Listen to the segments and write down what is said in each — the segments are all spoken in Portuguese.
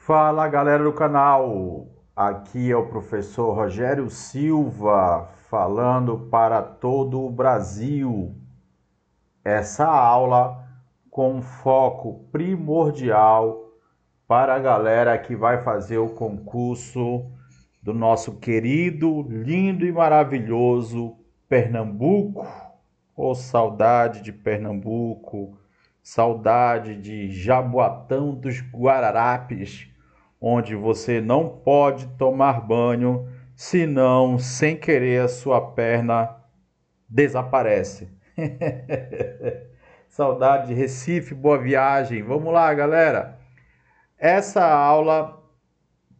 Fala galera do canal, aqui é o professor Rogério Silva falando para todo o Brasil. Essa aula com foco primordial para a galera que vai fazer o concurso do nosso querido, lindo e maravilhoso Pernambuco. Oh, saudade de Pernambuco, saudade de Jaboatão dos Guararapes, onde você não pode tomar banho, senão, sem querer, a sua perna desaparece. Saudade de Recife, boa viagem. Vamos lá, galera. Essa aula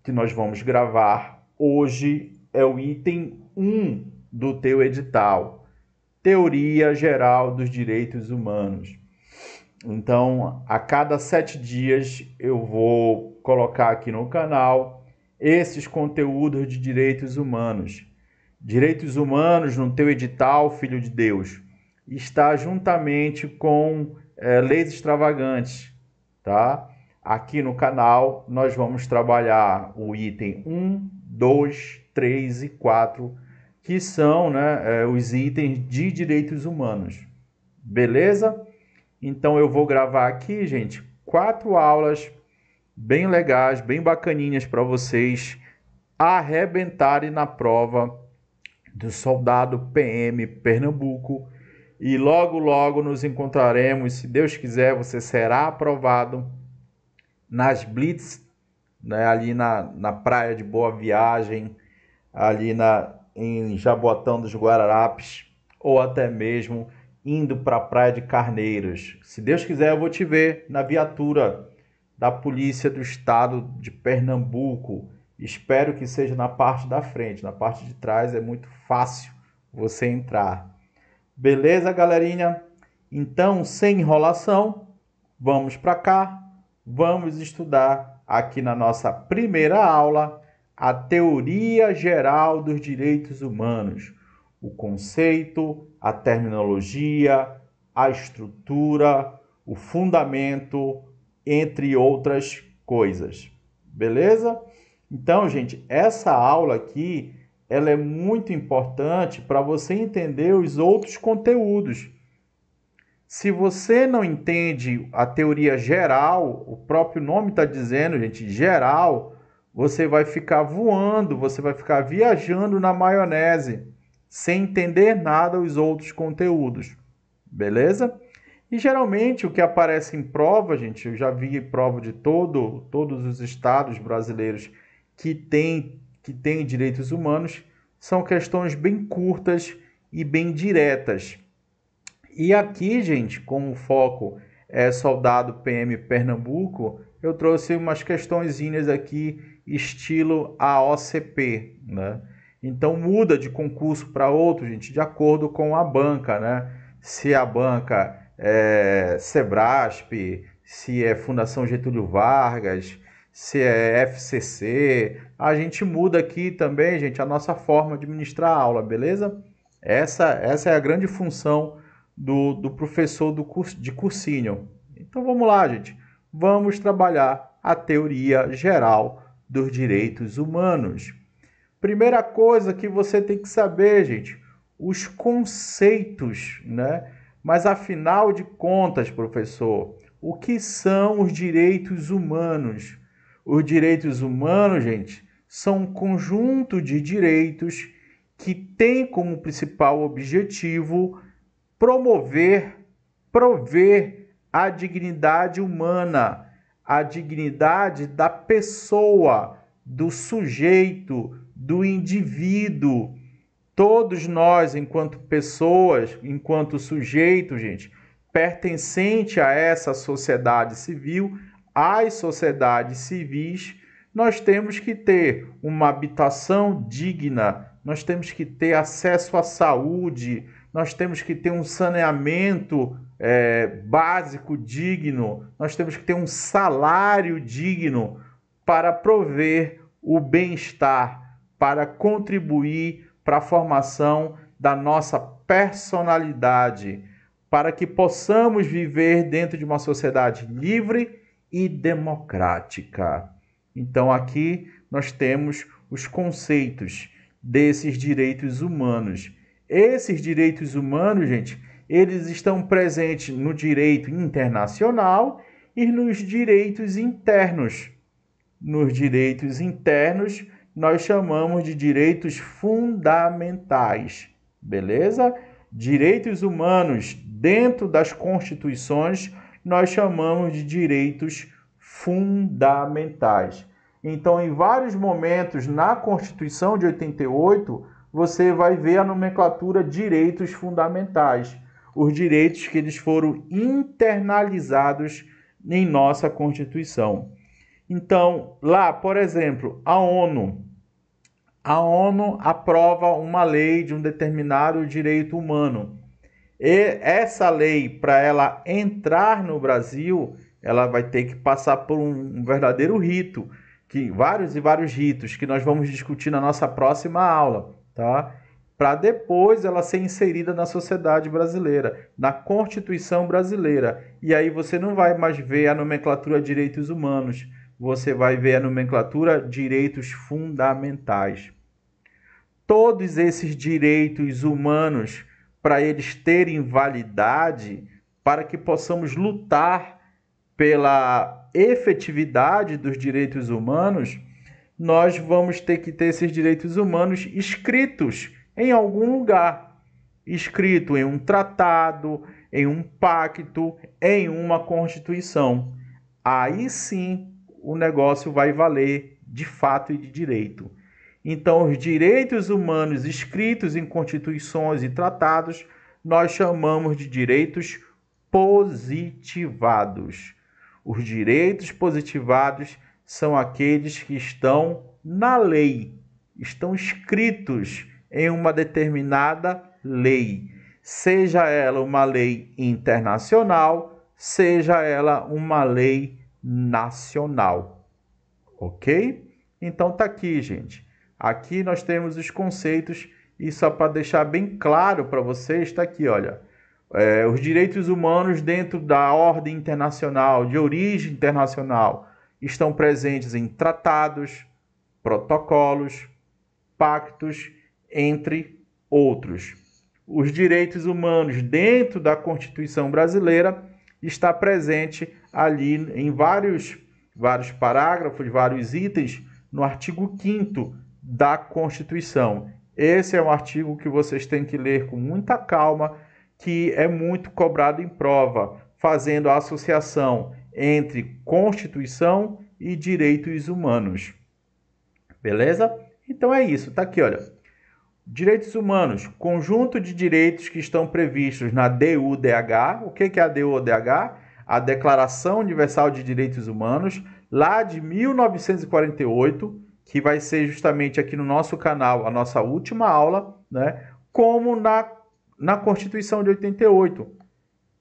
que nós vamos gravar hoje é o item 1 do teu edital, Teoria Geral dos Direitos Humanos. Então, a cada 7 dias eu vou colocar aqui no canal esses conteúdos de direitos humanos. Direitos humanos no teu edital, filho de Deus, está juntamente com leis extravagantes, tá? Aqui no canal nós vamos trabalhar o item 1, 2, 3 e 4, que são os itens de direitos humanos. Beleza? Então eu vou gravar aqui, gente, 4 aulas bem legais, bem bacaninhas para vocês arrebentarem na prova do soldado PM Pernambuco. E logo, logo nos encontraremos. Se Deus quiser, você será aprovado nas Blitz, né, ali na praia de Boa Viagem, ali em Jaboatão dos Guararapes, ou até mesmo indo para a praia de Carneiros. Se Deus quiser, eu vou te ver na viatura da Polícia do Estado de Pernambuco. Espero que seja na parte da frente. Na parte de trás é muito fácil você entrar. Beleza, galerinha? Então, sem enrolação, vamos para cá. Vamos estudar aqui na nossa primeira aula a Teoria Geral dos Direitos Humanos. O conceito, a terminologia, a estrutura, o fundamento, entre outras coisas. Beleza? Então, gente, essa aula aqui, ela é muito importante para você entender os outros conteúdos. Se você não entende a teoria geral, o próprio nome está dizendo, gente, geral, você vai ficar voando, você vai ficar viajando na maionese, sem entender nada os outros conteúdos. Beleza? E geralmente o que aparece em prova, gente, eu já vi prova de todos os estados brasileiros que tem direitos humanos, são questões bem curtas e bem diretas. E aqui, gente, como o foco é soldado PM Pernambuco, eu trouxe umas questõezinhas aqui, estilo AOCP, né? Então muda de concurso para outro, gente, de acordo com a banca, né? Se a banca é Sebrasp, se é Fundação Getúlio Vargas, se é FCC, a gente muda aqui também, gente, a nossa forma de ministrar a aula, beleza? Essa é a grande função do professor de cursinho. Então vamos lá, gente. Vamos trabalhar a teoria geral dos direitos humanos. Primeira coisa que você tem que saber, gente, os conceitos, né? Mas afinal de contas, professor, o que são os direitos humanos? Os direitos humanos, gente, são um conjunto de direitos que tem como principal objetivo prover a dignidade humana, a dignidade da pessoa, do sujeito, do indivíduo. Todos nós, enquanto pessoas, enquanto sujeitos, gente, pertencente a essa sociedade civil, às sociedades civis, nós temos que ter uma habitação digna, nós temos que ter acesso à saúde, nós temos que ter um saneamento básico digno, nós temos que ter um salário digno para prover o bem-estar, para contribuir para a formação da nossa personalidade, para que possamos viver dentro de uma sociedade livre e democrática. Então, aqui nós temos os conceitos desses direitos humanos. Esses direitos humanos, gente, eles estão presentes no direito internacional e nos direitos internos. Nos direitos internos, nós chamamos de direitos fundamentais, beleza? Direitos humanos dentro das constituições, nós chamamos de direitos fundamentais. Então, em vários momentos na Constituição de 88, você vai ver a nomenclatura direitos fundamentais, os direitos que eles foram internalizados em nossa Constituição. Então, lá, por exemplo, a ONU aprova uma lei de um determinado direito humano. E essa lei, para ela entrar no Brasil, ela vai ter que passar por um verdadeiro rito, vários e vários ritos que nós vamos discutir na nossa próxima aula, tá? Para depois ela ser inserida na sociedade brasileira, na Constituição brasileira. E aí você não vai mais ver a nomenclatura direitos humanos, você vai ver a nomenclatura direitos fundamentais. Todos esses direitos humanos, para eles terem validade, para que possamos lutar pela efetividade dos direitos humanos, nós vamos ter que ter esses direitos humanos escritos em algum lugar, escrito em um tratado, em um pacto, em uma constituição. Aí sim o negócio vai valer de fato e de direito. Então, os direitos humanos escritos em constituições e tratados, nós chamamos de direitos positivados. Os direitos positivados são aqueles que estão na lei, estão escritos em uma determinada lei, seja ela uma lei internacional, seja ela uma lei nacional. Ok? Então tá aqui, gente. Aqui nós temos os conceitos e só para deixar bem claro para vocês, está aqui, olha. Os direitos humanos dentro da ordem internacional, de origem internacional, estão presentes em tratados, protocolos, pactos, entre outros. Os direitos humanos dentro da Constituição brasileira está presente ali em vários parágrafos, vários itens, no artigo 5º da Constituição. Esse é um artigo que vocês têm que ler com muita calma, que é muito cobrado em prova, fazendo a associação entre Constituição e direitos humanos. Beleza? Então é isso, tá aqui, olha. Direitos humanos, conjunto de direitos que estão previstos na DUDH. O que é a DUDH? A Declaração Universal de Direitos Humanos, lá de 1948, que vai ser justamente aqui no nosso canal a nossa última aula, né? Como na Constituição de 88,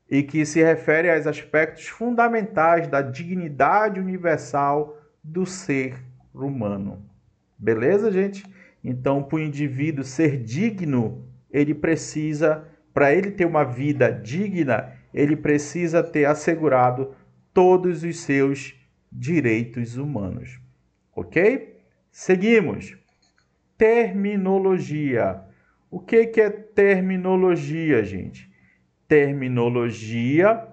e que se refere aos aspectos fundamentais da dignidade universal do ser humano. Beleza, gente? Então, para o indivíduo ser digno, ele precisa, para ele ter uma vida digna, ele precisa ter assegurado todos os seus direitos humanos. Ok? Seguimos. Terminologia. O que é terminologia, gente? Terminologia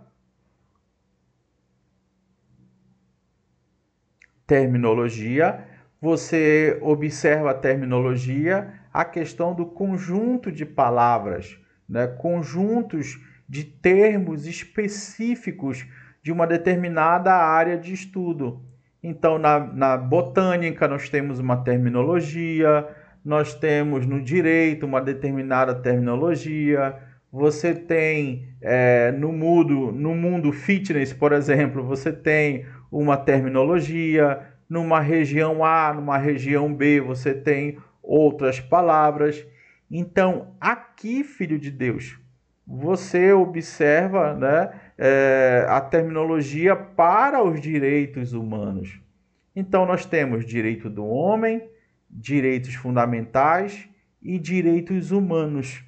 você observa a terminologia, a questão do conjunto de palavras, né? Conjuntos de termos específicos de uma determinada área de estudo. Então, na botânica, nós temos uma terminologia, nós temos no direito uma determinada terminologia, você tem no mundo fitness, por exemplo, você tem uma terminologia, numa região A, numa região B, você tem outras palavras. Então, aqui, filho de Deus, você observa, né, a terminologia para os direitos humanos. Então, nós temos direito do homem, direitos fundamentais e direitos humanos.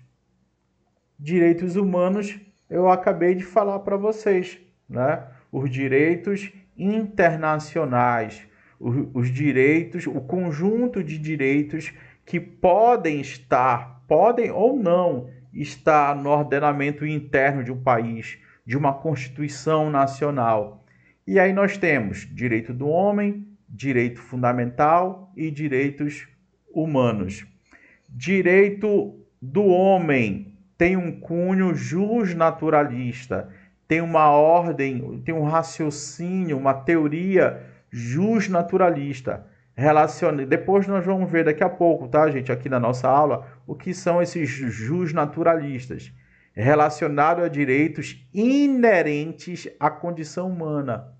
Direitos humanos, eu acabei de falar para vocês, né? Os direitos internacionais, os direitos, o conjunto de direitos que podem ou não estar no ordenamento interno de um país, de uma Constituição Nacional. E aí nós temos direito do homem, direito fundamental e direitos humanos. Direito do homem tem um cunho jusnaturalista, tem uma ordem, tem um raciocínio, uma teoria jusnaturalista. Depois nós vamos ver daqui a pouco, tá, gente, aqui na nossa aula, o que são esses jusnaturalistas. Relacionado a direitos inerentes à condição humana,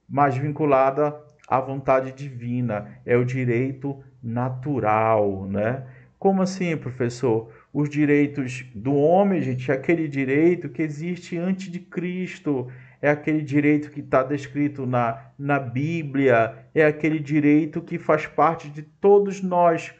mas vinculada à vontade divina. É o direito natural, né? Como assim, professor? Os direitos do homem, gente, é aquele direito que existe antes de Cristo, é aquele direito que está descrito na Bíblia, é aquele direito que faz parte de todos nós.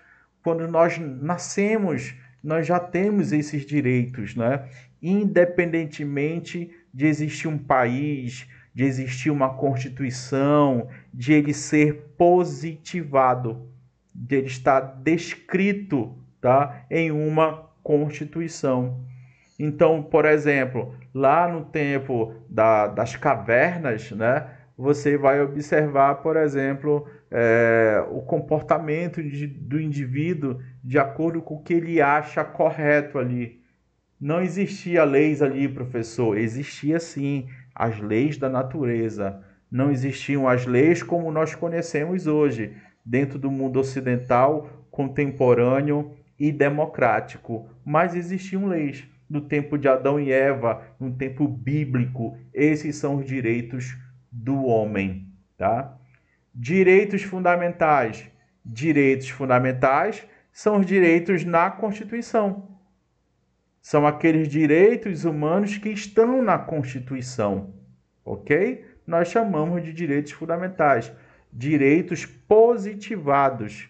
Quando nós nascemos, nós já temos esses direitos, né? Independentemente de existir um país, de existir uma Constituição, de ele ser positivado, de ele estar descrito, tá, em uma Constituição. Então, por exemplo, lá no tempo das cavernas, né, você vai observar, por exemplo, o comportamento do indivíduo de acordo com o que ele acha correto ali. Não existia leis ali, professor. Existia sim as leis da natureza. Não existiam as leis como nós conhecemos hoje, dentro do mundo ocidental, contemporâneo e democrático. Mas existiam leis do tempo de Adão e Eva, no tempo bíblico. Esses são os direitos do homem, tá? Direitos fundamentais. Direitos fundamentais são os direitos na Constituição. São aqueles direitos humanos que estão na Constituição, ok? Nós chamamos de direitos fundamentais. Direitos positivados,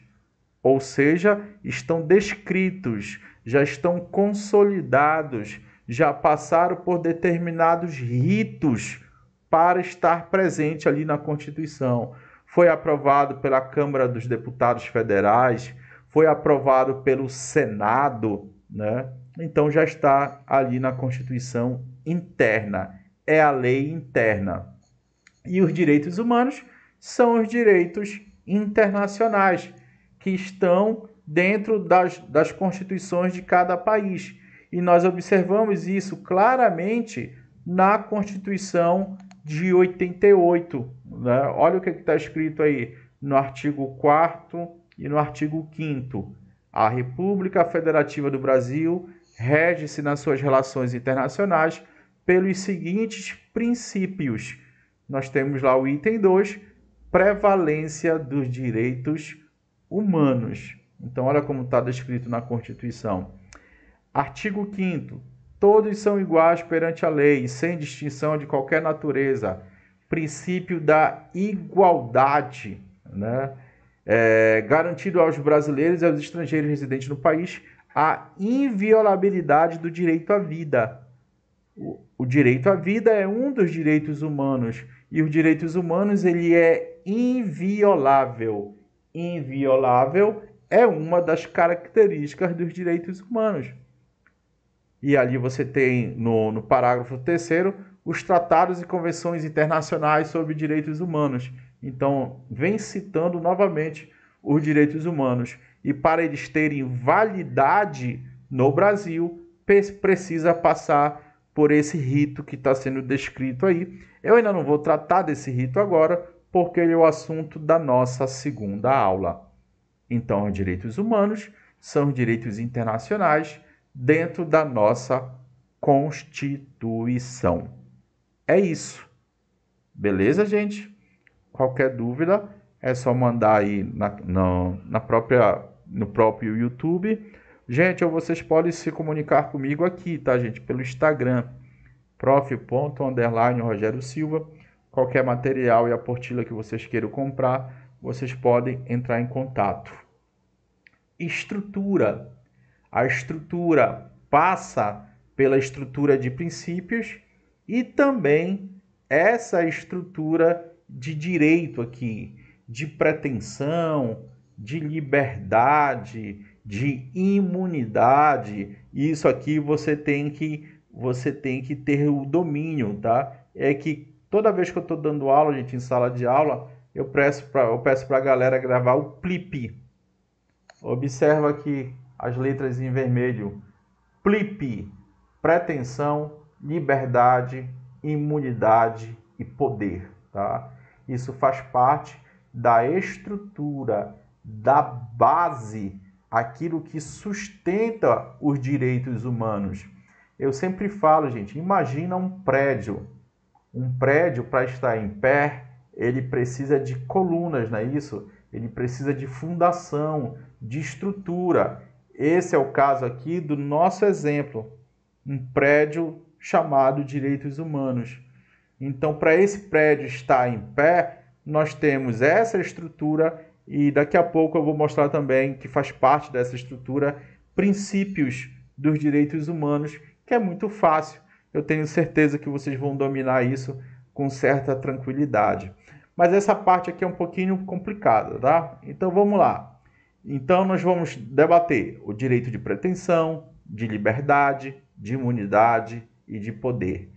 ou seja, estão descritos, já estão consolidados, já passaram por determinados ritos para estar presente ali na Constituição. Foi aprovado pela Câmara dos Deputados Federais, foi aprovado pelo Senado, né? Então já está ali na Constituição interna, é a lei interna. E os direitos humanos são os direitos internacionais, que estão dentro das constituições de cada país. E nós observamos isso claramente na Constituição de 88. Né? Olha o que está escrito aí no artigo 4º e no artigo 5º. A República Federativa do Brasil rege-se nas suas relações internacionais pelos seguintes princípios. Nós temos lá o item 2, prevalência dos direitos humanos. Então, olha como está descrito na Constituição. Artigo 5º. Todos são iguais perante a lei, sem distinção de qualquer natureza. Princípio da igualdade, né? Garantido aos brasileiros e aos estrangeiros residentes no país a inviolabilidade do direito à vida. O direito à vida é um dos direitos humanos, e os direitos humanos ele é inviolável. Inviolável é uma das características dos direitos humanos. E ali você tem, no parágrafo 3º, os tratados e convenções internacionais sobre direitos humanos. Então, vem citando novamente os direitos humanos. E para eles terem validade no Brasil, precisa passar por esse rito que está sendo descrito aí. Eu ainda não vou tratar desse rito agora, porque ele é o assunto da nossa segunda aula. Então, os direitos humanos são os direitos internacionais dentro da nossa Constituição. É isso. Beleza, gente? Qualquer dúvida é só mandar aí no próprio YouTube. Gente, ou vocês podem se comunicar comigo aqui, tá, gente? Pelo Instagram, prof._Rogério Silva. Qualquer material e apostila que vocês queiram comprar, vocês podem entrar em contato. Estrutura. A estrutura passa pela estrutura de princípios e também essa estrutura de direito aqui, de pretensão, de liberdade, de imunidade. Isso aqui você tem que ter o domínio, tá? É que toda vez que eu estou dando aula, gente, em sala de aula, eu peço para a galera gravar o PLIP. Observa aqui as letras em vermelho. PLIP, pretensão, liberdade, imunidade e poder, tá? Isso faz parte da estrutura, da base, aquilo que sustenta os direitos humanos. Eu sempre falo, gente, imagina um prédio. Um prédio, para estar em pé, ele precisa de colunas, não é isso? Ele precisa de fundação, de estrutura. Esse é o caso aqui do nosso exemplo, um prédio chamado Direitos Humanos. Então, para esse prédio estar em pé, nós temos essa estrutura e daqui a pouco eu vou mostrar também que faz parte dessa estrutura princípios dos direitos humanos, que é muito fácil. Eu tenho certeza que vocês vão dominar isso com certa tranquilidade. Mas essa parte aqui é um pouquinho complicada, tá? Então vamos lá. Então nós vamos debater o direito de pretensão, de liberdade, de imunidade e de poder.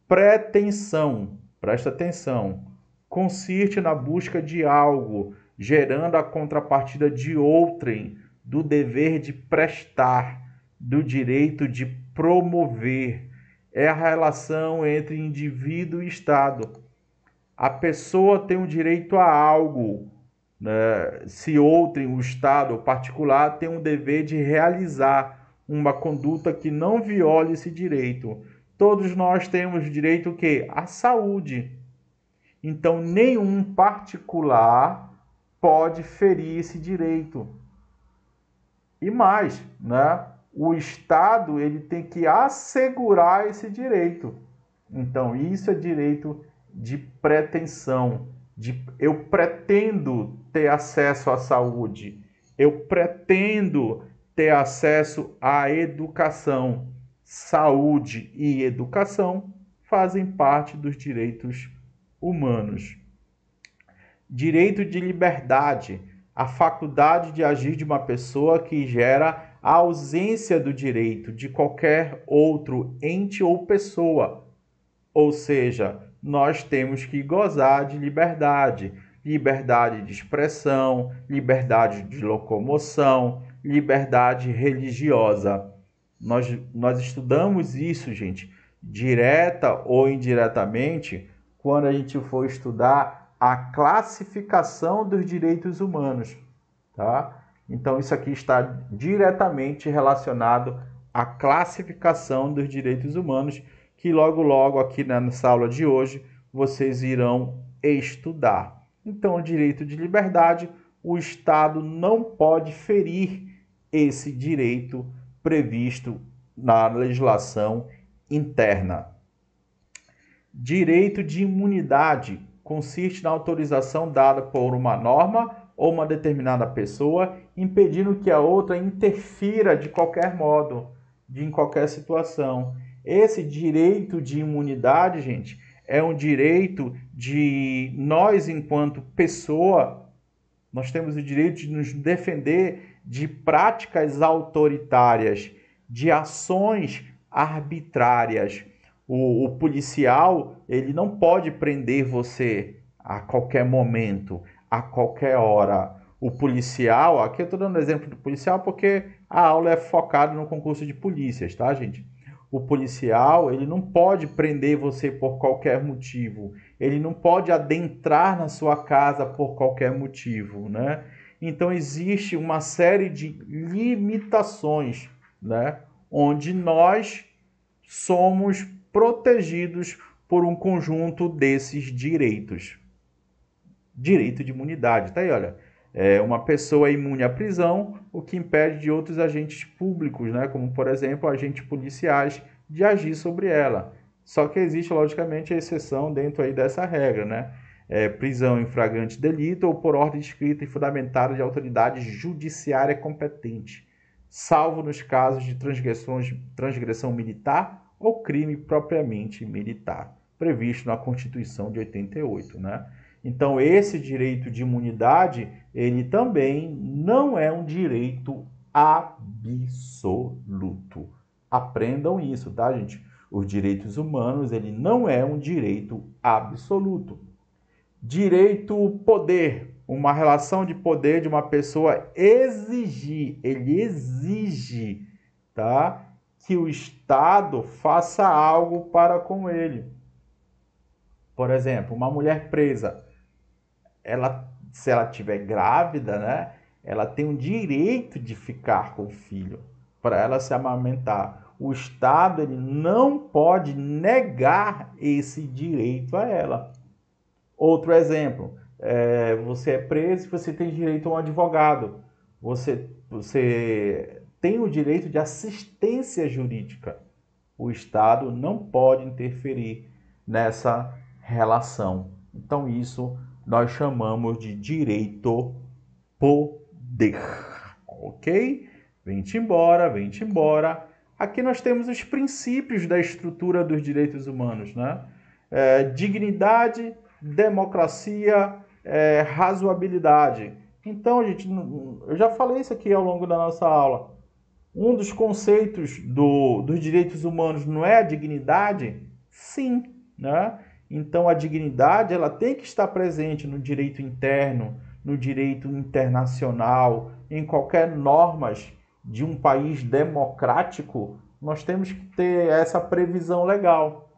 Pretensão, presta atenção, consiste na busca de algo, gerando a contrapartida de outrem, do dever de prestar, do direito de promover. É a relação entre indivíduo e Estado. A pessoa tem um direito a algo, né? Se outrem, o Estado ou particular, tem um dever de realizar uma conduta que não viole esse direito. Todos nós temos direito o quê? À saúde. Então, nenhum particular pode ferir esse direito. E mais, né? O Estado ele tem que assegurar esse direito. Então, isso é direito de pretensão. Eu pretendo ter acesso à saúde. Eu pretendo ter acesso à educação. Saúde e educação fazem parte dos direitos humanos. Direito de liberdade, a faculdade de agir de uma pessoa que gera a ausência do direito de qualquer outro ente ou pessoa. Ou seja, nós temos que gozar de liberdade, liberdade de expressão, liberdade de locomoção, liberdade religiosa. Nós estudamos isso, gente, direta ou indiretamente, quando a gente for estudar a classificação dos direitos humanos, tá? Então, isso aqui está diretamente relacionado à classificação dos direitos humanos, que logo aqui nessa aula de hoje vocês irão estudar. Então, o direito de liberdade, o Estado não pode ferir esse direito previsto na legislação interna. Direito de imunidade consiste na autorização dada por uma norma ou uma determinada pessoa, impedindo que a outra interfira de qualquer modo, em qualquer situação. Esse direito de imunidade, gente, é um direito de nós, enquanto pessoa, nós temos o direito de nos defender de práticas autoritárias, de ações arbitrárias. O policial, ele não pode prender você a qualquer momento, a qualquer hora. O policial, aqui eu estou dando exemplo do policial porque a aula é focada no concurso de polícias, tá, gente? O policial, ele não pode prender você por qualquer motivo. Ele não pode adentrar na sua casa por qualquer motivo, né? Então, existe uma série de limitações, né? Onde nós somos protegidos por um conjunto desses direitos. Direito de imunidade, tá aí, olha. Uma pessoa é imune à prisão, o que impede de outros agentes públicos, né, como, por exemplo, agentes policiais, de agir sobre ela. Só que existe, logicamente, a exceção dentro aí dessa regra, né? Prisão em flagrante delito ou por ordem escrita e fundamentada de autoridade judiciária competente, salvo nos casos de transgressão militar ou crime propriamente militar, previsto na Constituição de 88, né? Então, esse direito de imunidade, ele também não é um direito absoluto. Aprendam isso, tá, gente? Os direitos humanos, ele não é um direito absoluto. Direito poder, uma relação de poder de uma pessoa exigir, ele exige, tá, que o Estado faça algo para com ele. Por exemplo, uma mulher presa, se ela estiver grávida, né, ela tem o direito de ficar com o filho para ela se amamentar. O Estado, ele não pode negar esse direito a ela. Outro exemplo, você é preso e você tem direito a um advogado. Você tem o direito de assistência jurídica. O Estado não pode interferir nessa relação. Então, isso nós chamamos de direito poder. Ok? Vem-te embora, vem-te embora. Aqui nós temos os princípios da estrutura dos direitos humanos, né? Dignidade, democracia, razoabilidade. Então, gente, eu já falei isso aqui ao longo da nossa aula. Um dos conceitos dos direitos humanos não é a dignidade? Sim, né? Então, a dignidade ela tem que estar presente no direito interno, no direito internacional, em qualquer normas de um país democrático, nós temos que ter essa previsão legal.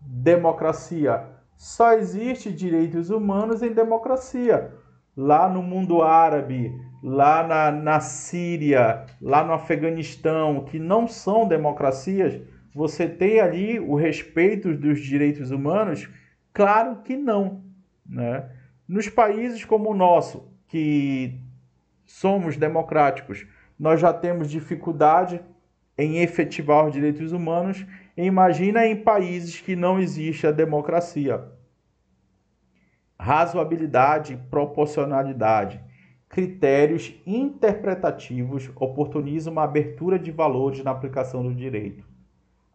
Democracia. Só existe direitos humanos em democracia. Lá no mundo árabe, lá na Síria, lá no Afeganistão, que não são democracias, você tem ali o respeito dos direitos humanos? Claro que não, né? Nos países como o nosso, que somos democráticos, nós já temos dificuldade em efetivar os direitos humanos. Imagina em países que não existe a democracia. Razoabilidade e proporcionalidade. Critérios interpretativos oportunizam uma abertura de valores na aplicação do direito.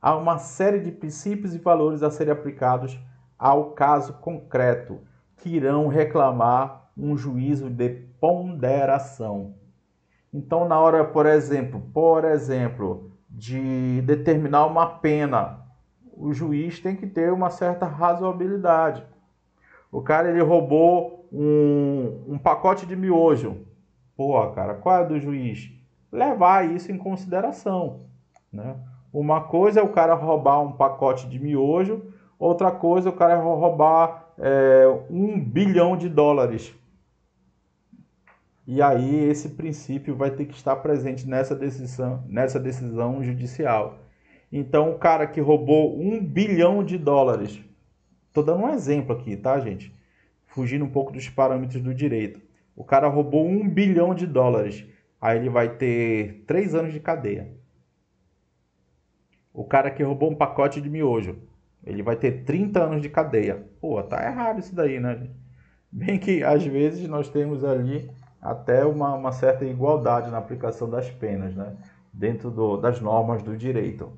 Há uma série de princípios e valores a serem aplicados ao caso concreto, que irão reclamar um juízo de ponderação. Então, na hora, por exemplo, de determinar uma pena, o juiz tem que ter uma certa razoabilidade. O cara, ele roubou um pacote de miojo. Pô, cara, qual é do juiz? Levar isso em consideração, né? Uma coisa é o cara roubar um pacote de miojo, outra coisa é o cara roubar $1 bilhão. E aí esse princípio vai ter que estar presente nessa decisão judicial. Então, o cara que roubou $1 bilhão, estou dando um exemplo aqui, tá, gente? Fugindo um pouco dos parâmetros do direito. O cara roubou $1 bilhão, aí ele vai ter 3 anos de cadeia. O cara que roubou um pacote de miojo, ele vai ter 30 anos de cadeia. Pô, tá errado isso daí, né, gente? Bem que às vezes nós temos ali até uma certa igualdade na aplicação das penas, né? Dentro das normas do direito.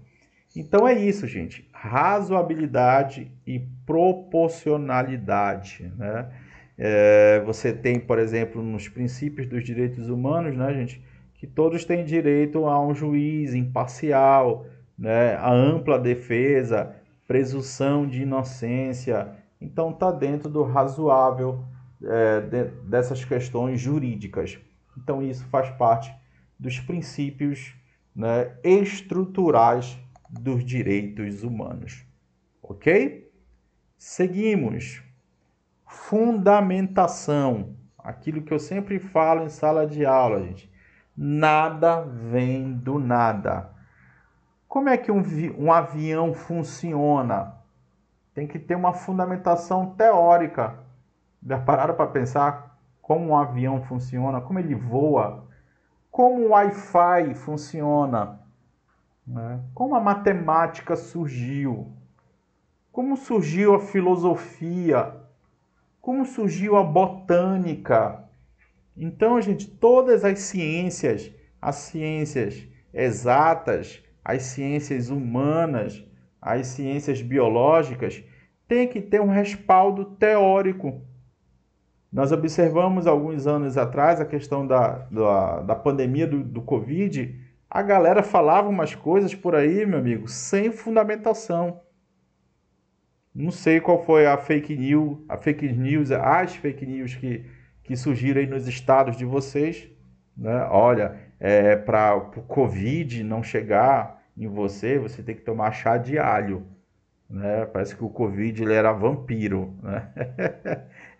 Então é isso, gente. Razoabilidade e proporcionalidade, né? Você tem, por exemplo, nos princípios dos direitos humanos, né, gente, que todos têm direito a um juiz imparcial, né, a ampla defesa, presunção de inocência. Então está dentro do razoável dessas questões jurídicas. Então isso faz parte dos princípios, né, estruturais dos direitos humanos. Ok? Seguimos. Fundamentação. Aquilo que eu sempre falo em sala de aula, gente. Nada vem do nada. Como é que um avião funciona? Tem que ter uma fundamentação teórica. Já pararam para pensar como um avião funciona? Como ele voa? Como o Wi-Fi funciona? Né? Como a matemática surgiu? Como surgiu a filosofia? Como surgiu a botânica? Então, gente, todas as ciências exatas, as ciências humanas, as ciências biológicas, têm que ter um respaldo teórico. Nós observamos alguns anos atrás a questão da pandemia do Covid. A galera falava umas coisas por aí, meu amigo, sem fundamentação. Não sei qual foi a fake news, as fake news que surgiram aí nos estados de vocês, né? Olha, para o Covid não chegar em você, você tem que tomar chá de alho, né? Parece que o Covid ele era vampiro, né?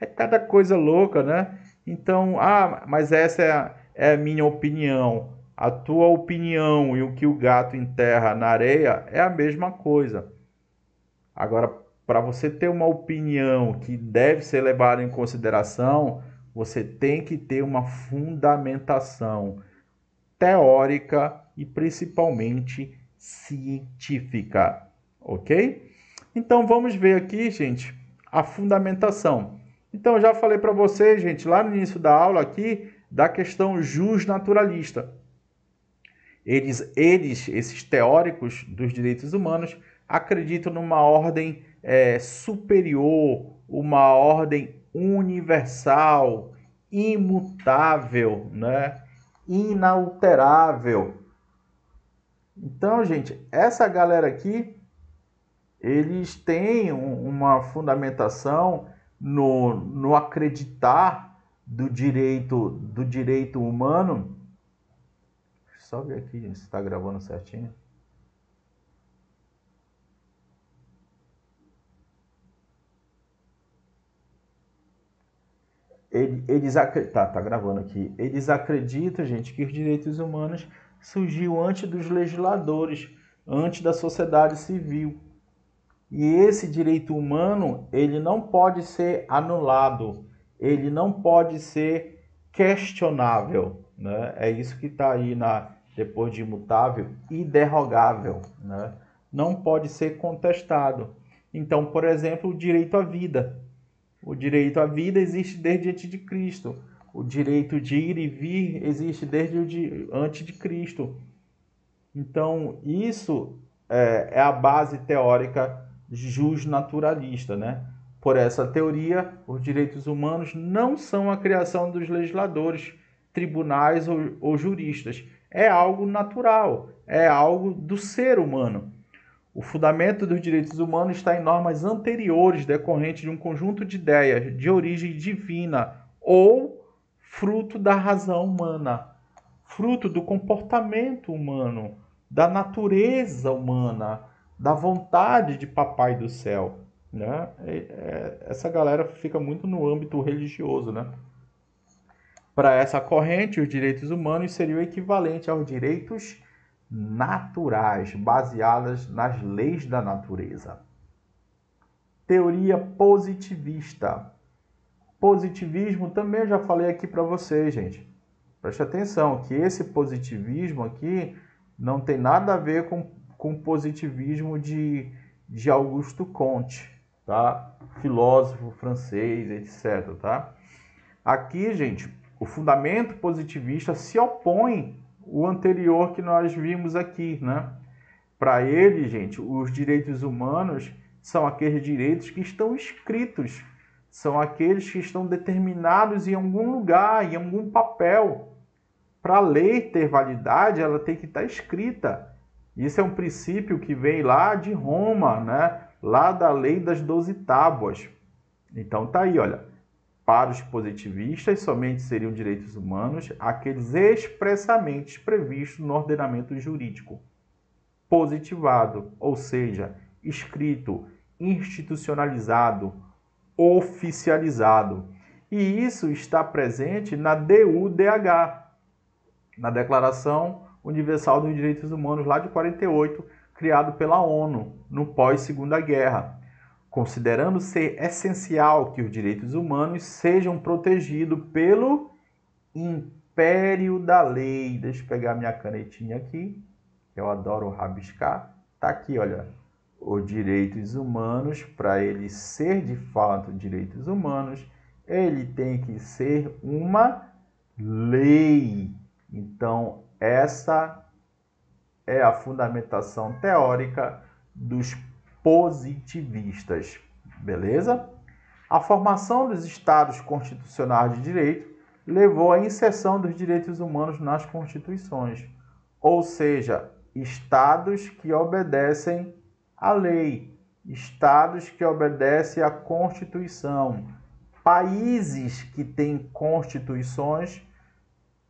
É cada coisa louca, né? Então, mas essa é a minha opinião. A tua opinião e o que o gato enterra na areia é a mesma coisa. Agora, para você ter uma opinião que deve ser levada em consideração, você tem que ter uma fundamentação teórica e principalmente científica, ok? Então vamos ver aqui, gente, a fundamentação. Então eu já falei para vocês, gente, lá no início da aula aqui, da questão justnaturalista. Esses teóricos dos direitos humanos, acreditam numa ordem superior, uma ordem universal, imutável, né? Inalterável. Então, gente, essa galera aqui, eles têm uma fundamentação no acreditar do direito humano. Só ver aqui, gente, se está gravando certinho. Tá gravando aqui. Eles acreditam, gente, que os direitos humanos surgiu antes dos legisladores, antes da sociedade civil. E esse direito humano, ele não pode ser anulado, ele não pode ser questionável, né? É isso que está aí depois de imutável, iderrogável, né? Não pode ser contestado. Então, por exemplo, o direito à vida. O direito à vida existe desde antes de Cristo. O direito de ir e vir existe desde antes de Cristo. Então, isso é a base teórica justnaturalista, né? Por essa teoria, os direitos humanos não são a criação dos legisladores, tribunais ou juristas. É algo natural, é algo do ser humano. O fundamento dos direitos humanos está em normas anteriores decorrentes de um conjunto de ideias de origem divina ou fruto da razão humana, fruto do comportamento humano, da natureza humana, da vontade de Papai do Céu, né? Essa galera fica muito no âmbito religioso, né? Para essa corrente, os direitos humanos seriam equivalentes aos direitos naturais, baseadas nas leis da natureza. Teoria positivista. Positivismo também eu já falei aqui para vocês, gente. Preste atenção que esse positivismo aqui não tem nada a ver com positivismo de Auguste Comte, tá? Filósofo francês, etc, tá? Aqui, gente, o fundamento positivista se opõe ao anterior que nós vimos aqui, né? Para ele, gente, os direitos humanos são aqueles direitos que estão escritos, são aqueles que estão determinados em algum lugar, em algum papel. Para a lei ter validade, ela tem que estar escrita. Isso é um princípio que vem lá de Roma, né? Lá da lei das 12 tábuas. Então tá aí, olha. Para os positivistas, somente seriam direitos humanos aqueles expressamente previstos no ordenamento jurídico. Positivado, ou seja, escrito, institucionalizado, oficializado. E isso está presente na DUDH, na Declaração Universal dos Direitos Humanos, lá de 48, criado pela ONU, no pós-Segunda Guerra, considerando ser essencial que os direitos humanos sejam protegidos pelo império da lei. Deixa eu pegar minha canetinha aqui, que eu adoro rabiscar. Tá aqui, olha. Os direitos humanos, para ele ser de fato direitos humanos, ele tem que ser uma lei. Então, essa é a fundamentação teórica dos positivistas, beleza? A formação dos estados constitucionais de direito levou à inserção dos direitos humanos nas constituições, ou seja, estados que obedecem à lei, estados que obedecem à Constituição, países que têm constituições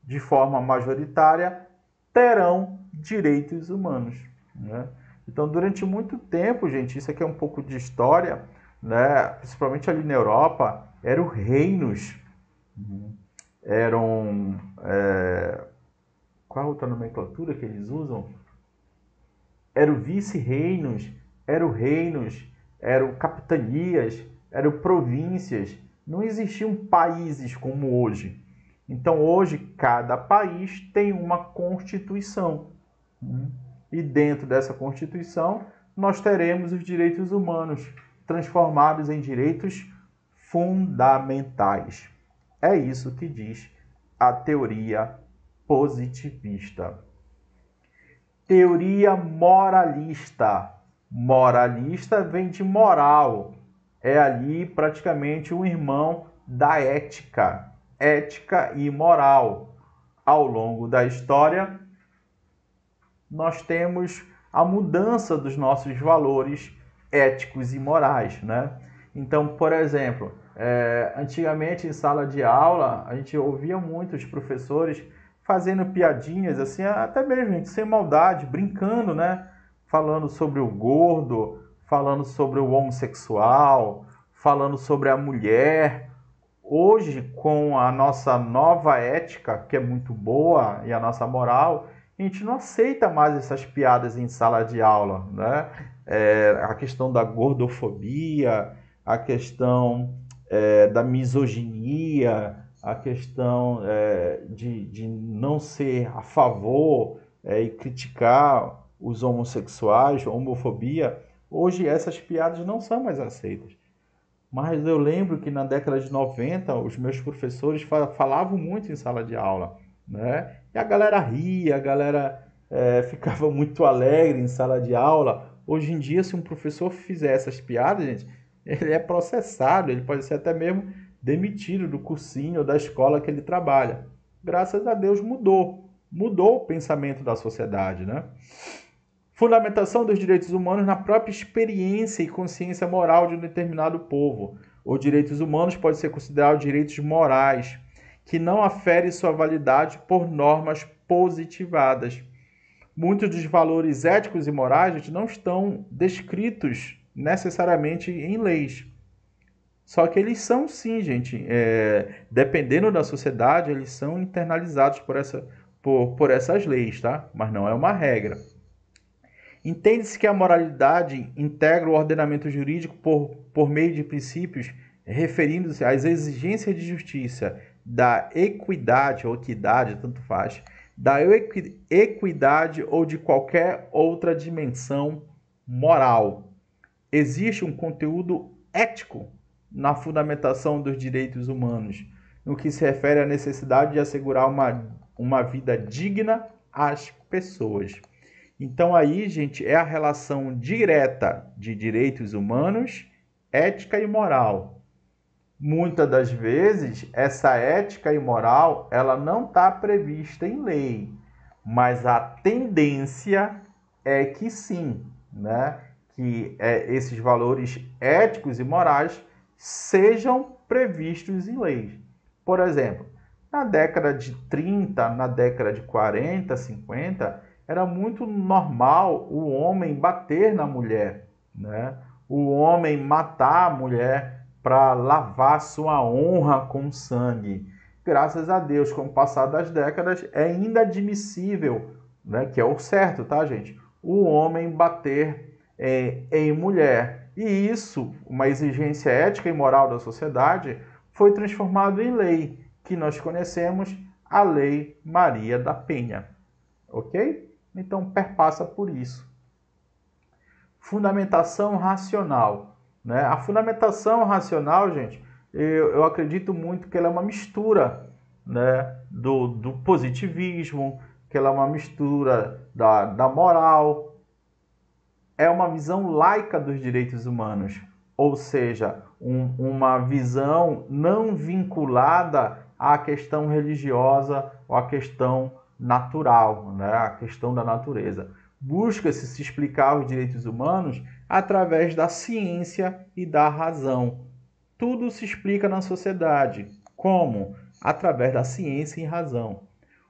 de forma majoritária terão direitos humanos, né? Então, durante muito tempo, gente, isso aqui é um pouco de história, né? Principalmente ali na Europa, eram reinos, eram... qual a outra nomenclatura que eles usam? Eram vice-reinos, eram reinos, eram capitanias, eram províncias. Não existiam países como hoje. Então, hoje, cada país tem uma Constituição. E dentro dessa Constituição, nós teremos os direitos humanos transformados em direitos fundamentais. É isso que diz a teoria positivista. Teoria moralista. Moralista vem de moral. É ali praticamente um irmão da ética. Ética e moral. Ao longo da história, nós temos a mudança dos nossos valores éticos e morais, né? Então, por exemplo, antigamente em sala de aula, a gente ouvia muito os professores fazendo piadinhas, assim, até mesmo, gente, sem maldade, brincando, né? Falando sobre o gordo, falando sobre o homossexual, falando sobre a mulher. Hoje, com a nossa nova ética, que é muito boa, e a nossa moral, a gente não aceita mais essas piadas em sala de aula, né? A questão da gordofobia, a questão da misoginia, a questão de não ser a favor e criticar os homossexuais, homofobia. Hoje essas piadas não são mais aceitas. Mas eu lembro que na década de 90, os meus professores falavam muito em sala de aula, né? E a galera ria, a galera ficava muito alegre em sala de aula. Hoje em dia, se um professor fizer essas piadas, gente, ele é processado, ele pode ser até mesmo demitido do cursinho ou da escola que ele trabalha. Graças a Deus mudou o pensamento da sociedade, né? Fundamentação dos direitos humanos na própria experiência e consciência moral de um determinado povo. Os direitos humanos podem ser considerados direitos morais, que não aferem sua validade por normas positivadas. Muitos dos valores éticos e morais, gente, não estão descritos necessariamente em leis. Só que eles são sim, gente, dependendo da sociedade, eles são internalizados por essas leis, tá? Mas não é uma regra. Entende-se que a moralidade integra o ordenamento jurídico por meio de princípios referindo-se às exigências de justiça, da equidade ou equidade, tanto faz, da equidade ou de qualquer outra dimensão moral. Existe um conteúdo ético na fundamentação dos direitos humanos, no que se refere à necessidade de assegurar uma vida digna às pessoas. Então aí, gente, é a relação direta de direitos humanos, ética e moral. Muitas das vezes, essa ética e moral, ela não está prevista em lei, mas a tendência é que sim, né? Que esses valores éticos e morais sejam previstos em leis. Por exemplo, na década de 30, na década de 40, 50, era muito normal o homem bater na mulher, né? O homem matar a mulher para lavar sua honra com sangue. Graças a Deus, com o passar das décadas, é inadmissível, né? Que é o certo, tá, gente? O homem bater em mulher. E isso, uma exigência ética e moral da sociedade, foi transformado em lei, que nós conhecemos, a Lei Maria da Penha. Ok? Então, perpassa por isso. Fundamentação racional, né? A fundamentação racional, gente, eu acredito muito que ela é uma mistura, né, do positivismo, que ela é uma mistura da moral. É uma visão laica dos direitos humanos. ou seja, uma visão não vinculada à questão religiosa ou à questão natural, né? À questão da natureza. Busca-se se explicar os direitos humanos através da ciência e da razão. Tudo se explica na sociedade. Como? Através da ciência e razão.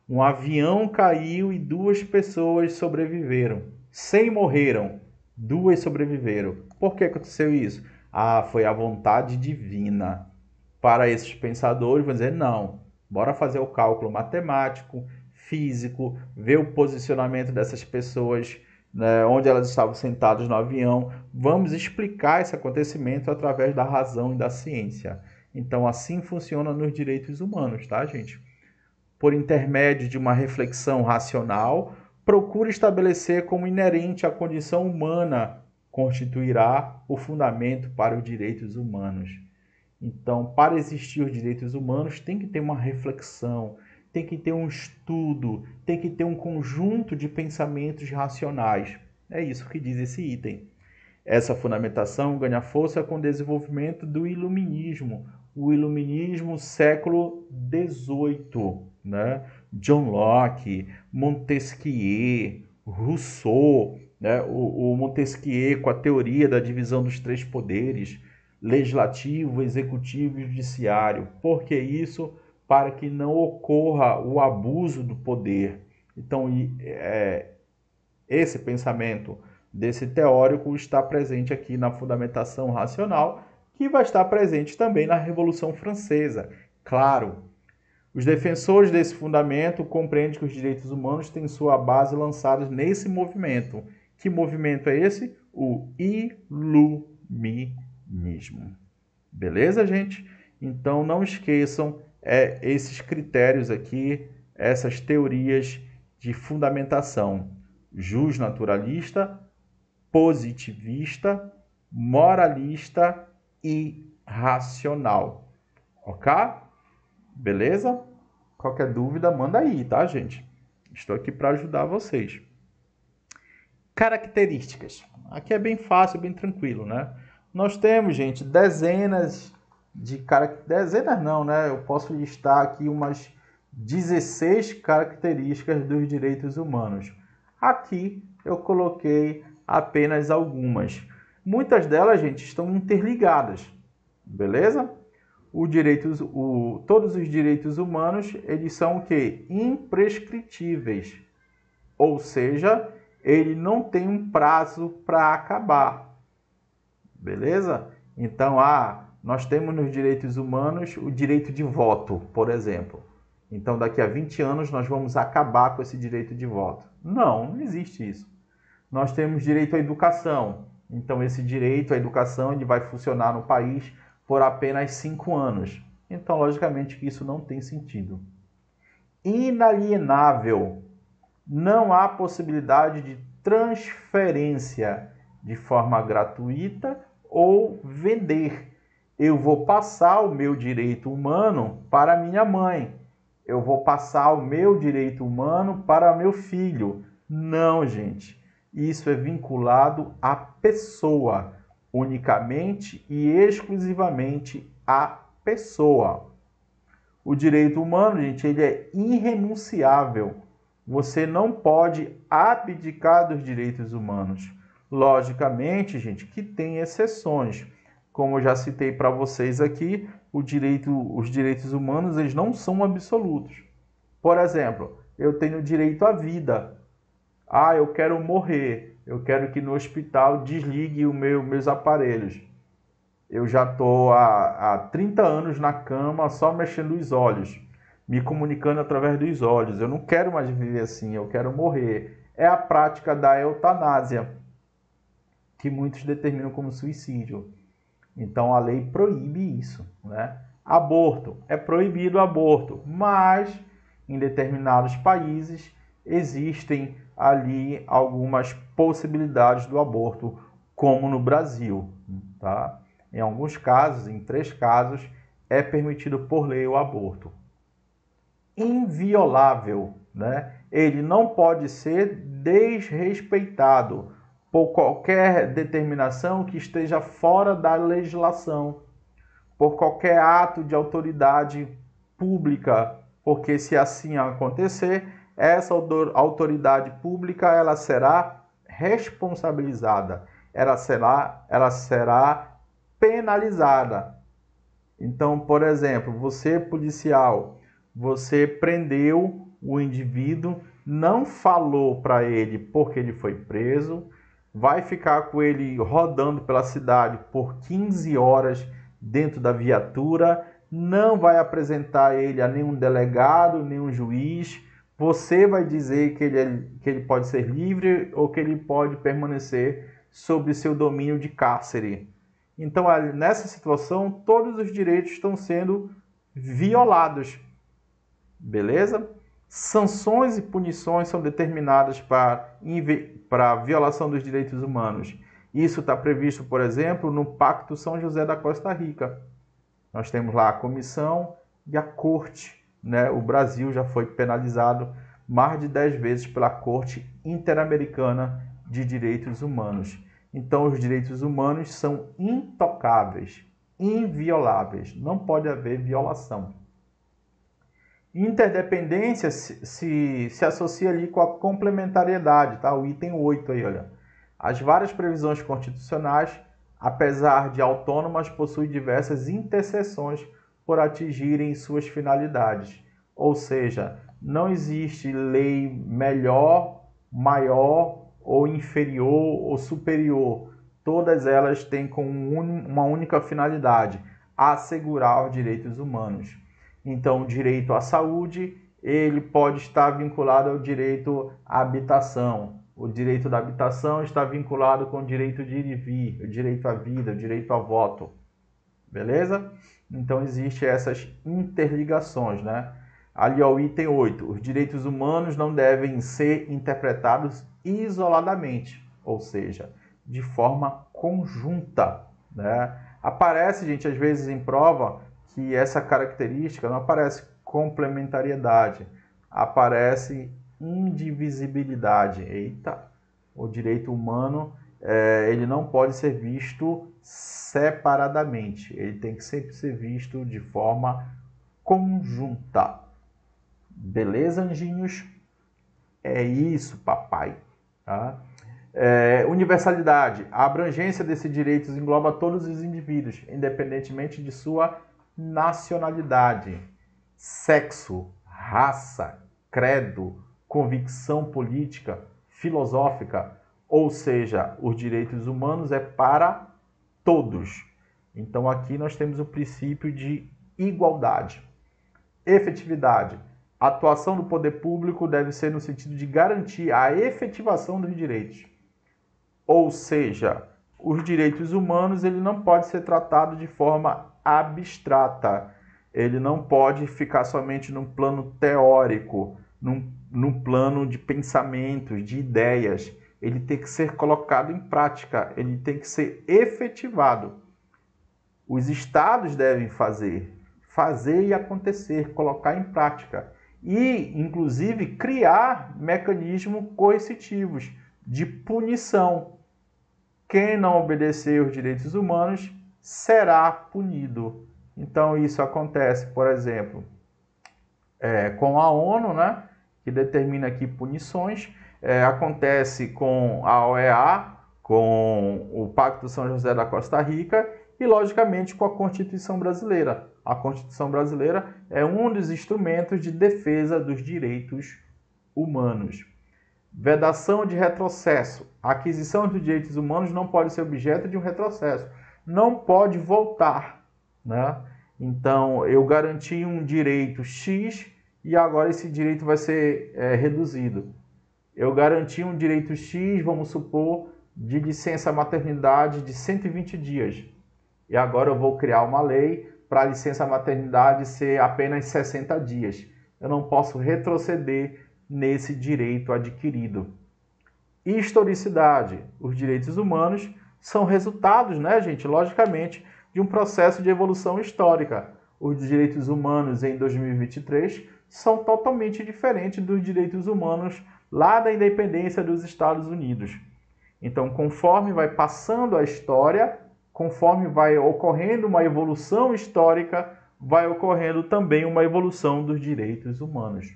Um avião caiu e 2 pessoas sobreviveram. 100 morreram, 2 sobreviveram. Por que aconteceu isso? Foi a vontade divina. Para esses pensadores, vão dizer, não, bora fazer o cálculo matemático, físico, ver o posicionamento dessas pessoas, né, onde elas estavam sentadas no avião. Vamos explicar esse acontecimento através da razão e da ciência. Então, assim funciona nos direitos humanos, tá, gente? Por intermédio de uma reflexão racional, procura estabelecer como inerente à condição humana constituirá o fundamento para os direitos humanos. Então, para existir os direitos humanos, tem que ter uma reflexão, tem que ter um estudo, tem que ter um conjunto de pensamentos racionais. É isso que diz esse item. Essa fundamentação ganha força com o desenvolvimento do iluminismo, o iluminismo século XVIII, né? John Locke, Montesquieu, Rousseau, né? O Montesquieu com a teoria da divisão dos 3 poderes, legislativo, executivo e judiciário. Por que isso? Para que não ocorra o abuso do poder. Então, esse pensamento desse teórico está presente aqui na fundamentação racional, que vai estar presente também na Revolução Francesa. Claro, os defensores desse fundamento compreendem que os direitos humanos têm sua base lançada nesse movimento. Que movimento é esse? O iluminismo. Beleza, gente? Então não esqueçam esses critérios aqui, essas teorias de fundamentação: justnaturalista, positivista, moralista e racional. Ok? Beleza? Qualquer dúvida, manda aí, tá, gente? Estou aqui para ajudar vocês. Características. Aqui é bem fácil, bem tranquilo, né? Nós temos, gente, dezenas de características. Dezenas não, né? Eu posso listar aqui umas 16 características dos direitos humanos. Aqui eu coloquei apenas algumas. Muitas delas, gente, estão interligadas. Beleza? Todos os direitos humanos, eles são o quê? Imprescritíveis. Ou seja, ele não tem um prazo para acabar. Beleza? Então, nós temos nos direitos humanos o direito de voto, por exemplo. Então, daqui a 20 anos, nós vamos acabar com esse direito de voto. Não existe isso. Nós temos direito à educação. Então, esse direito à educação ele vai funcionar no país por apenas 5 anos. Então, logicamente, que isso não tem sentido. Inalienável. Não há possibilidade de transferência de forma gratuita ou vender. Eu vou passar o meu direito humano para minha mãe. Eu vou passar o meu direito humano para meu filho. Não, gente. Isso é vinculado à pessoa, unicamente e exclusivamente à pessoa. O direito humano, gente, ele é irrenunciável. Você não pode abdicar dos direitos humanos. Logicamente, gente, que tem exceções. Como eu já citei para vocês aqui, os direitos humanos eles não são absolutos. Por exemplo, eu tenho direito à vida. Eu quero morrer. Eu quero que no hospital desligue meus aparelhos. Eu já estou há 30 anos na cama só mexendo os olhos, me comunicando através dos olhos. Eu não quero mais viver assim, eu quero morrer. É a prática da eutanásia, que muitos determinam como suicídio. Então a lei proíbe isso, né? Aborto. É proibido o aborto, mas em determinados países existem ali algumas possibilidades do aborto, como no Brasil, tá? Em alguns casos, em 3 casos, é permitido por lei o aborto. Inviolável, né? Ele não pode ser desrespeitado. por qualquer determinação que esteja fora da legislação, por qualquer ato de autoridade pública, porque se assim acontecer, essa autoridade pública ela será responsabilizada, ela será penalizada. Então, por exemplo, você policial, você prendeu o indivíduo, não falou para ele porque ele foi preso, vai ficar com ele rodando pela cidade por 15 horas dentro da viatura, não vai apresentar ele a nenhum delegado, nenhum juiz. Você vai dizer que ele pode ser livre ou que ele pode permanecer sob seu domínio de cárcere. Então, nessa situação, todos os direitos estão sendo violados. Beleza? Sanções e punições são determinadas para a violação dos direitos humanos. Isso está previsto, por exemplo, no Pacto São José da Costa Rica. Nós temos lá a comissão e a corte, né? O Brasil já foi penalizado mais de 10 vezes pela Corte Interamericana de Direitos Humanos. Então, os direitos humanos são intocáveis, invioláveis, não pode haver violação. Interdependência se associa ali com a complementariedade, tá? O item 8 aí, olha. As várias previsões constitucionais, apesar de autônomas, possuem diversas interseções por atingirem suas finalidades. Ou seja, não existe lei melhor, maior ou inferior ou superior. Todas elas têm como uma única finalidade: assegurar os direitos humanos. Então, o direito à saúde, ele pode estar vinculado ao direito à habitação. O direito da habitação está vinculado com o direito de ir e vir, o direito à vida, o direito ao voto. Beleza? Então, existem essas interligações, né? Ali ao item 8, os direitos humanos não devem ser interpretados isoladamente, ou seja, de forma conjunta, né? Aparece, gente, às vezes em prova que essa característica não aparece complementariedade, aparece indivisibilidade. Eita, o direito humano ele não pode ser visto separadamente, ele tem que sempre ser visto de forma conjunta. Beleza, anjinhos? É isso, papai. Tá? Universalidade. A abrangência desses direitos engloba todos os indivíduos, independentemente de sua nacionalidade, sexo, raça, credo, convicção política, filosófica, ou seja, os direitos humanos é para todos. Então aqui nós temos o princípio de igualdade. Efetividade. A atuação do poder público deve ser no sentido de garantir a efetivação dos direitos. Ou seja, os direitos humanos ele não pode ser tratado de forma abstrata. Ele não pode ficar somente num plano teórico, num plano de pensamentos, de ideias. Ele tem que ser colocado em prática, ele tem que ser efetivado. Os estados devem fazer e acontecer, colocar em prática. E, inclusive, criar mecanismos coercitivos de punição. Quem não obedecer aos direitos humanos será punido. Então, isso acontece, por exemplo, com a ONU, né, que determina aqui punições. Acontece com a OEA, com o Pacto São José da Costa Rica e, logicamente, com a Constituição Brasileira. A Constituição Brasileira é um dos instrumentos de defesa dos direitos humanos. Vedação de retrocesso. A aquisição dos direitos humanos não pode ser objeto de um retrocesso. Não pode voltar, né? Então, eu garanti um direito X e agora esse direito vai ser reduzido. Eu garanti um direito X, vamos supor, de licença maternidade de 120 dias. E agora eu vou criar uma lei para a licença maternidade ser apenas 60 dias. Eu não posso retroceder nesse direito adquirido. Historicidade. Os direitos humanos são resultados, né, gente, logicamente, de um processo de evolução histórica. Os direitos humanos em 2023 são totalmente diferentes dos direitos humanos lá da independência dos Estados Unidos. Então, conforme vai passando a história, conforme vai ocorrendo uma evolução histórica, vai ocorrendo também uma evolução dos direitos humanos.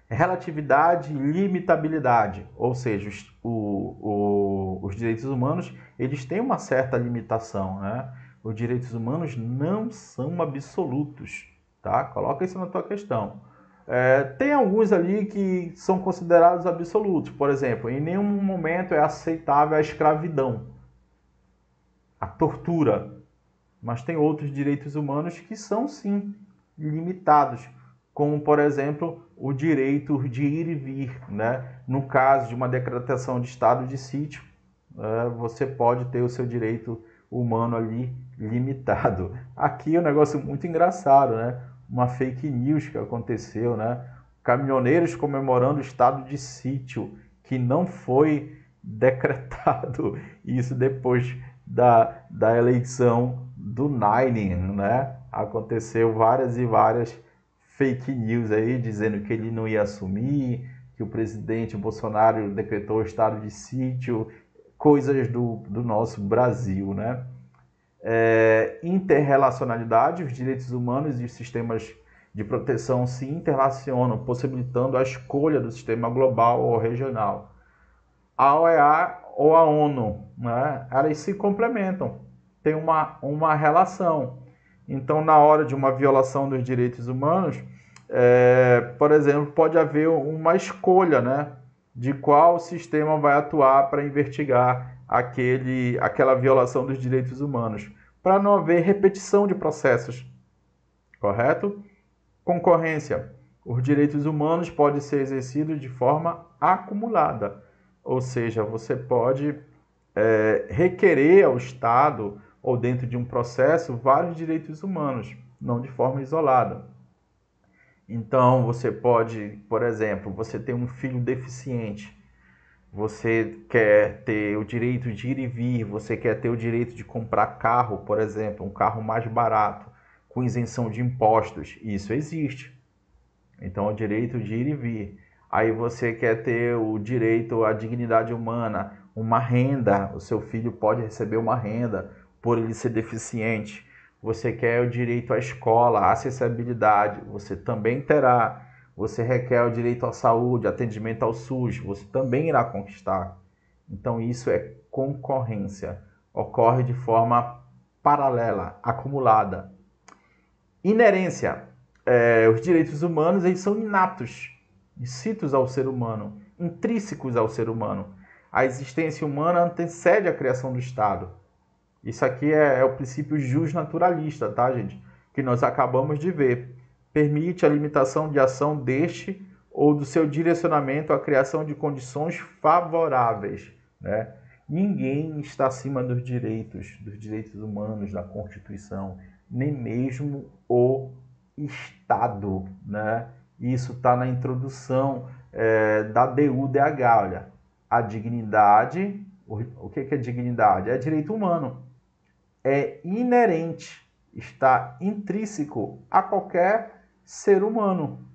Relatividade e limitabilidade, ou seja, os direitos humanos eles têm uma certa limitação, né? Os direitos humanos não são absolutos, tá? Coloca isso na tua questão. Tem alguns ali que são considerados absolutos, por exemplo, em nenhum momento é aceitável a escravidão, a tortura, mas tem outros direitos humanos que são sim limitados, como por exemplo o direito de ir e vir, né? No caso de uma decretação de estado de sítio, você pode ter o seu direito humano ali limitado. Aqui é um negócio muito engraçado, né? Uma fake news que aconteceu, né? Caminhoneiros comemorando o estado de sítio que não foi decretado, isso depois da eleição do Nine, né? Aconteceu várias e várias fake news aí, dizendo que ele não ia assumir, que o presidente Bolsonaro decretou o estado de sítio, coisas do nosso Brasil, né? Interrelacionalidade, os direitos humanos e os sistemas de proteção se interrelacionam, possibilitando a escolha do sistema global ou regional. A OEA ou a ONU, né? Elas se complementam, tem uma relação. Então, na hora de uma violação dos direitos humanos, por exemplo, pode haver uma escolha, né, de qual sistema vai atuar para investigar aquela violação dos direitos humanos, para não haver repetição de processos, correto? Concorrência. Os direitos humanos podem ser exercidos de forma acumulada, ou seja, você pode requerer ao Estado ou dentro de um processo vários direitos humanos, não de forma isolada. Então, você pode, por exemplo, você tem um filho deficiente, você quer ter o direito de ir e vir, você quer ter o direito de comprar carro, por exemplo, um carro mais barato, com isenção de impostos, isso existe. Então, o direito de ir e vir. Aí você quer ter o direito à dignidade humana, uma renda, o seu filho pode receber uma renda por ele ser deficiente. Você quer o direito à escola, à acessibilidade, você também terá. Você requer o direito à saúde, atendimento ao SUS, você também irá conquistar. Então isso é concorrência, ocorre de forma paralela, acumulada. Inerência. Os direitos humanos eles são inatos, inscritos ao ser humano, intrínsecos ao ser humano. A existência humana antecede a criação do Estado. Isso aqui é o princípio justnaturalista, tá, gente? Que nós acabamos de ver. Permite a limitação de ação deste ou do seu direcionamento à criação de condições favoráveis, né? Ninguém está acima dos direitos humanos da Constituição, nem mesmo o Estado, né? Isso está na introdução da DUDH, olha. A dignidade, o que é dignidade? É direito humano. É inerente, está intrínseco a qualquer ser humano.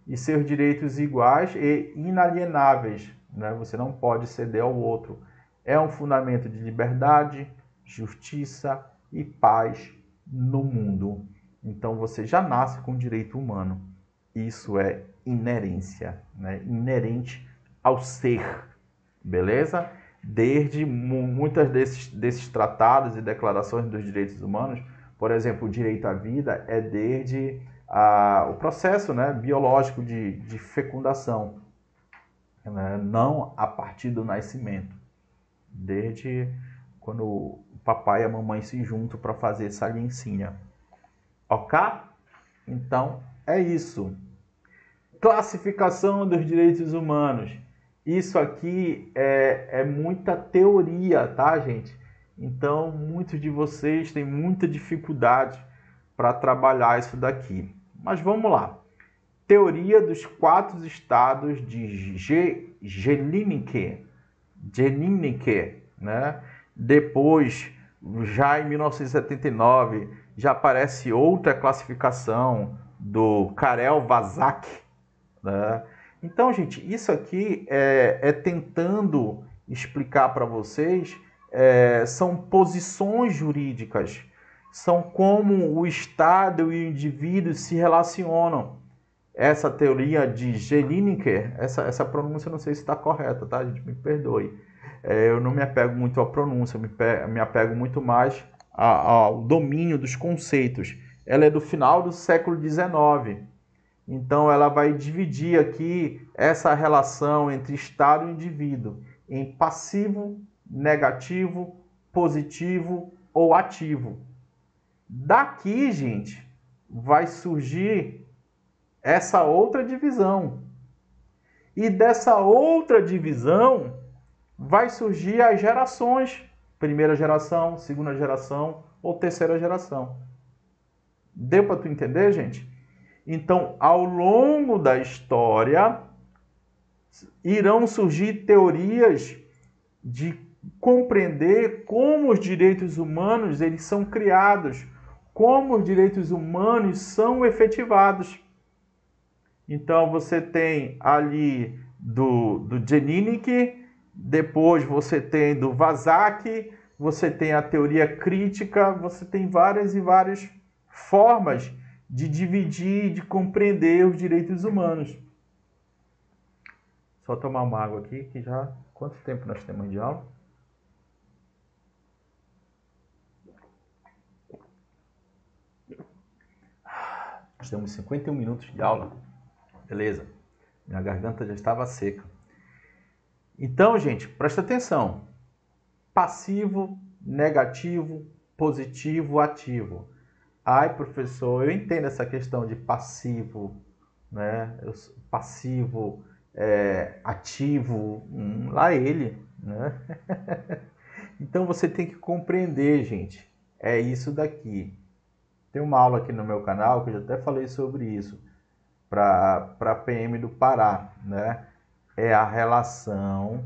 E seus direitos iguais e inalienáveis, né? Você não pode ceder ao outro. É um fundamento de liberdade, justiça e paz no mundo. Então você já nasce com direito humano. Isso é inerência, né? Inerente ao ser, beleza? Desde muitas desses tratados e declarações dos direitos humanos, por exemplo, o direito à vida é desde o processo, né, biológico de fecundação, né, não a partir do nascimento, desde quando o papai e a mamãe se juntam para fazer essa aliancinha. Ok? Então, é isso. Classificação dos direitos humanos. Isso aqui é muita teoria, tá, gente? Então, muitos de vocês têm muita dificuldade para trabalhar isso daqui. Mas vamos lá. Teoria dos 4 estados de Jelinek, né? Depois, já em 1979, já aparece outra classificação do Karel Vazak, né? Então, gente, isso aqui é tentando explicar para vocês, são posições jurídicas, são como o Estado e o indivíduo se relacionam. Essa teoria de Lineker, essa pronúncia não sei se está correta, tá, gente? Me perdoe. Eu não me apego muito à pronúncia, me apego muito mais ao domínio dos conceitos. Ela é do final do século XIX. Então, ela vai dividir aqui essa relação entre Estado e indivíduo em passivo, negativo, positivo ou ativo. Daqui, gente, vai surgir essa outra divisão. E dessa outra divisão vai surgir as gerações. Primeira geração, segunda geração ou terceira geração. Deu para tu entender, gente? Então, ao longo da história, irão surgir teorias de compreender como os direitos humanos eles são criados, como os direitos humanos são efetivados. Então, você tem ali do Jelinek, depois você tem do Vasak, você tem a teoria crítica, você tem várias e várias formas de dividir, de compreender os direitos humanos. Só tomar uma água aqui, que já... Quanto tempo nós temos de aula? Nós temos 51 minutos de aula. Beleza. Minha garganta já estava seca. Então, gente, presta atenção. Passivo, negativo, positivo, ativo. Ai, professor, eu entendo essa questão de passivo, né? Passivo, ativo, lá ele, né? Então você tem que compreender, gente. É isso daqui. Tem uma aula aqui no meu canal que eu já até falei sobre isso, para a PM do Pará, né? É a relação,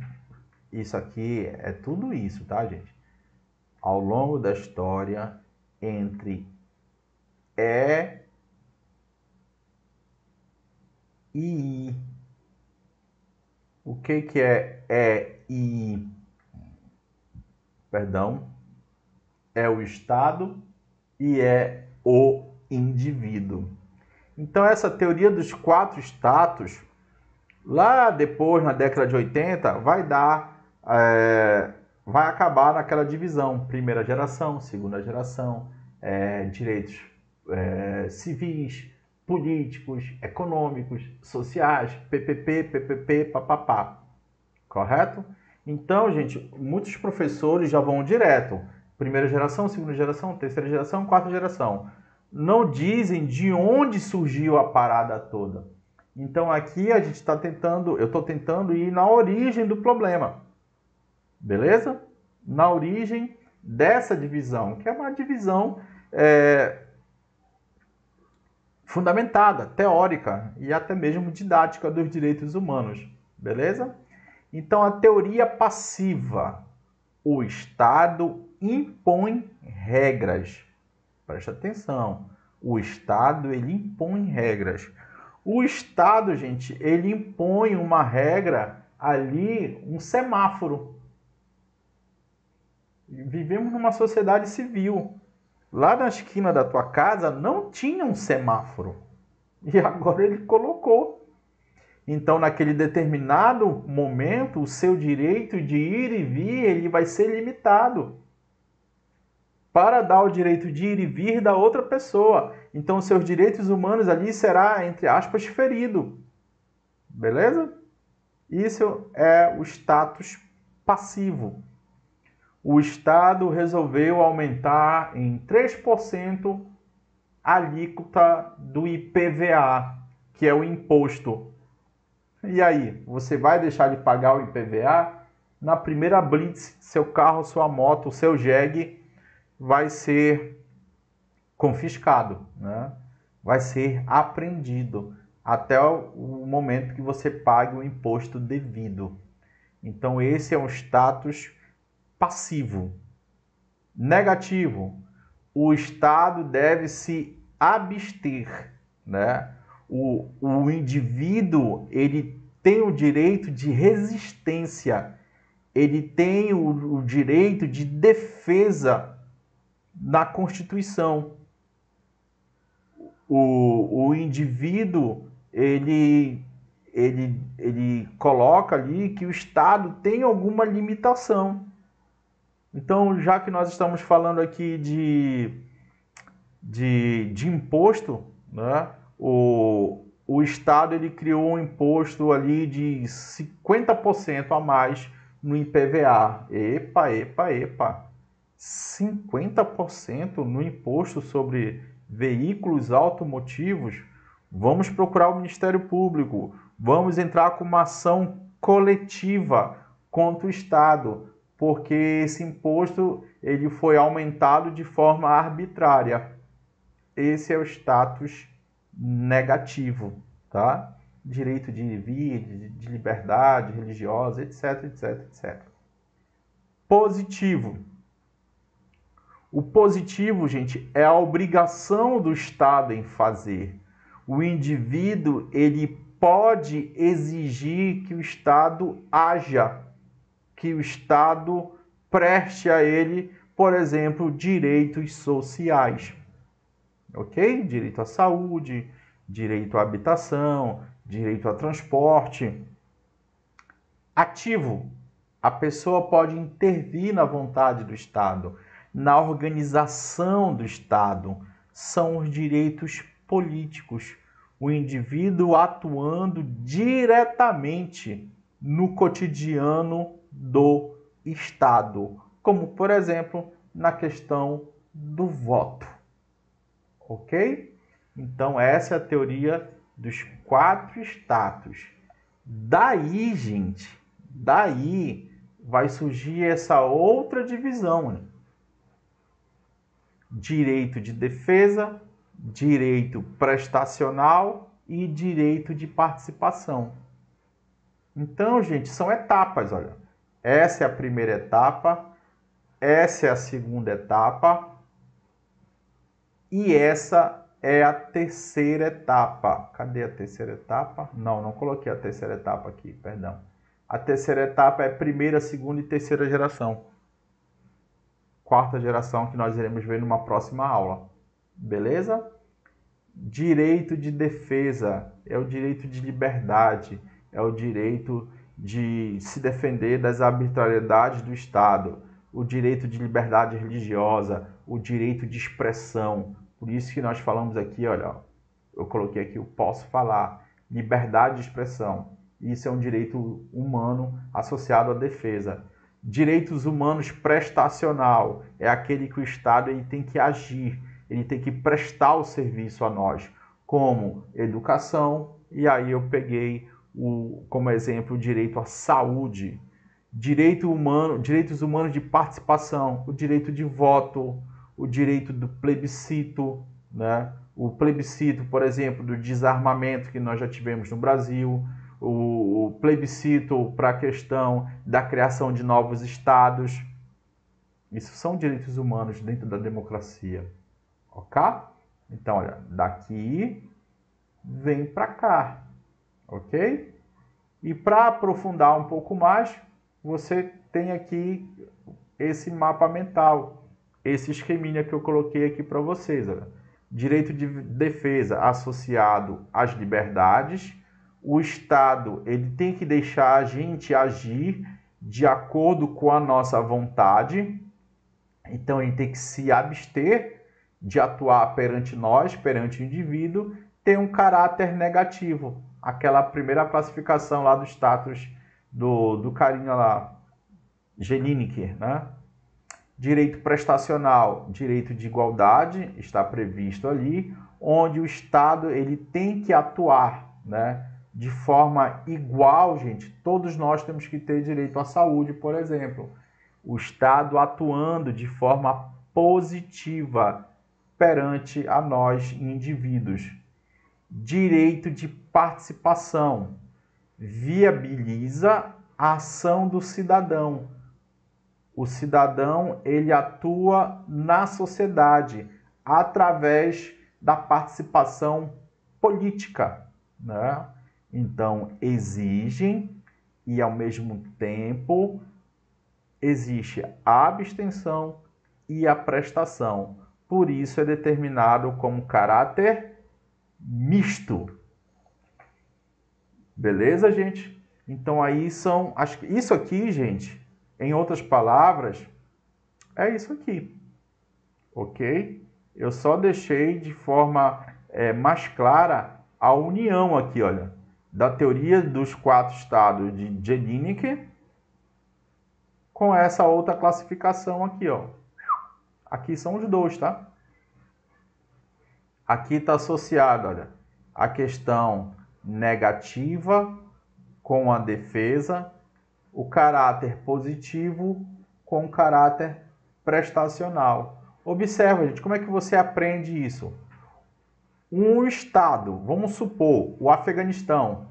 isso aqui é tudo isso, tá, gente? Ao longo da história, entre E e I. O que é E e I? Perdão, é o Estado e é o indivíduo. Então, essa teoria dos 4 status, lá depois, na década de 80, vai acabar naquela divisão, primeira geração, segunda geração, direitos civis, políticos, econômicos, sociais, PPP, papapá. Correto? Então, gente, muitos professores já vão direto. Primeira geração, segunda geração, terceira geração, quarta geração. Não dizem de onde surgiu a parada toda. Então, aqui a gente está tentando, eu estou tentando ir na origem do problema. Beleza? Na origem dessa divisão, que é uma divisão fundamentada, teórica e até mesmo didática dos direitos humanos. Beleza? Então, a teoria passiva. O Estado impõe regras. Presta atenção. O Estado, ele impõe regras. O Estado, gente, ele impõe uma regra ali, um semáforo. Vivemos numa sociedade civil. Lá na esquina da tua casa não tinha um semáforo. E agora ele colocou. Então, naquele determinado momento, o seu direito de ir e vir, ele vai ser limitado para dar o direito de ir e vir da outra pessoa. Então, os seus direitos humanos ali será, entre aspas, ferido. Beleza? Isso é o status passivo. O Estado resolveu aumentar em 3% a alíquota do IPVA, que é o imposto. E aí, você vai deixar de pagar o IPVA? Na primeira blitz, seu carro, sua moto, seu jegue vai ser confiscado, né? Vai ser apreendido até o momento que você pague o imposto devido. Então, esse é um status passivo. Negativo. O Estado deve se abster, né? O indivíduo, ele tem o direito de resistência. ele tem o direito de defesa na Constituição. O indivíduo, ele coloca ali que o Estado tem alguma limitação. Então, já que nós estamos falando aqui de imposto, né? O Estado ele criou um imposto ali de 50% a mais no IPVA. Epa! 50% no imposto sobre veículos automotivos? Vamos procurar o Ministério Público, vamos entrar com uma ação coletiva contra o Estado, porque esse imposto ele foi aumentado de forma arbitrária. Esse é o status negativo, tá? Direito de vida, de liberdade religiosa, etc. Positivo. O positivo, gente, é a obrigação do Estado em fazer. O indivíduo, ele pode exigir que o Estado haja, que o Estado preste a ele, por exemplo, direitos sociais. Ok? Direito à saúde, direito à habitação, direito a transporte. Ativo. A pessoa pode intervir na vontade do Estado, na organização do Estado. São os direitos políticos. O indivíduo atuando diretamente no cotidiano do Estado, como, por exemplo, na questão do voto. Ok? Então, essa é a teoria dos 4 status. Daí, gente, vai surgir essa outra divisão, né? Direito de defesa, direito prestacional e direito de participação. Então, gente, são etapas, olha. Essa é a primeira etapa, essa é a segunda etapa e essa é a terceira etapa. Cadê a terceira etapa? Não coloquei a terceira etapa aqui, perdão. A terceira etapa é primeira, segunda e terceira geração. Quarta geração que nós iremos ver numa próxima aula. Beleza? Direito de defesa é o direito de liberdade, é o direito de se defender das arbitrariedades do Estado, o direito de liberdade religiosa, o direito de expressão. Por isso que nós falamos aqui, olha, eu coloquei aqui o posso falar, liberdade de expressão. Isso é um direito humano associado à defesa. Direitos humanos prestacional é aquele que o Estado ele tem que agir, ele tem que prestar o serviço a nós, como educação, e aí eu peguei como exemplo o direito à saúde, direitos humanos de participação, o direito de voto, o direito do plebiscito, né? O plebiscito, por exemplo, do desarmamento que nós já tivemos no Brasil, o plebiscito para a questão da criação de novos estados. Isso são direitos humanos dentro da democracia, ok? Então, olha, daqui vem para cá, ok? E para aprofundar um pouco mais, você tem aqui esse mapa mental, esse esqueminha que eu coloquei aqui para vocês. Olha. Direito de defesa associado às liberdades. O Estado ele tem que deixar a gente agir de acordo com a nossa vontade. Então, ele tem que se abster de atuar perante nós, perante o indivíduo, tem um caráter negativo. Aquela primeira classificação lá do status do carinha lá, Geliniker, né? Direito prestacional, direito de igualdade, está previsto ali, onde o Estado ele tem que atuar, né? De forma igual, gente. Todos nós temos que ter direito à saúde, por exemplo. O Estado atuando de forma positiva perante a nós, indivíduos. Direito de participação viabiliza a ação do cidadão. O cidadão ele atua na sociedade através da participação política, né? Então exigem e ao mesmo tempo existe a abstenção e a prestação. Por isso é determinado como caráter misto. Beleza, gente? Então aí são... Isso aqui, gente, em outras palavras, é isso aqui. Ok? Eu só deixei de forma mais clara a união aqui, olha, da teoria dos 4 estados de Jelinek com essa outra classificação aqui, ó. Aqui são os dois, tá? Aqui está associado, olha, a questão negativa com a defesa, o caráter positivo com o caráter prestacional. Observa, gente, como é que você aprende isso? Um estado, vamos supor, o Afeganistão,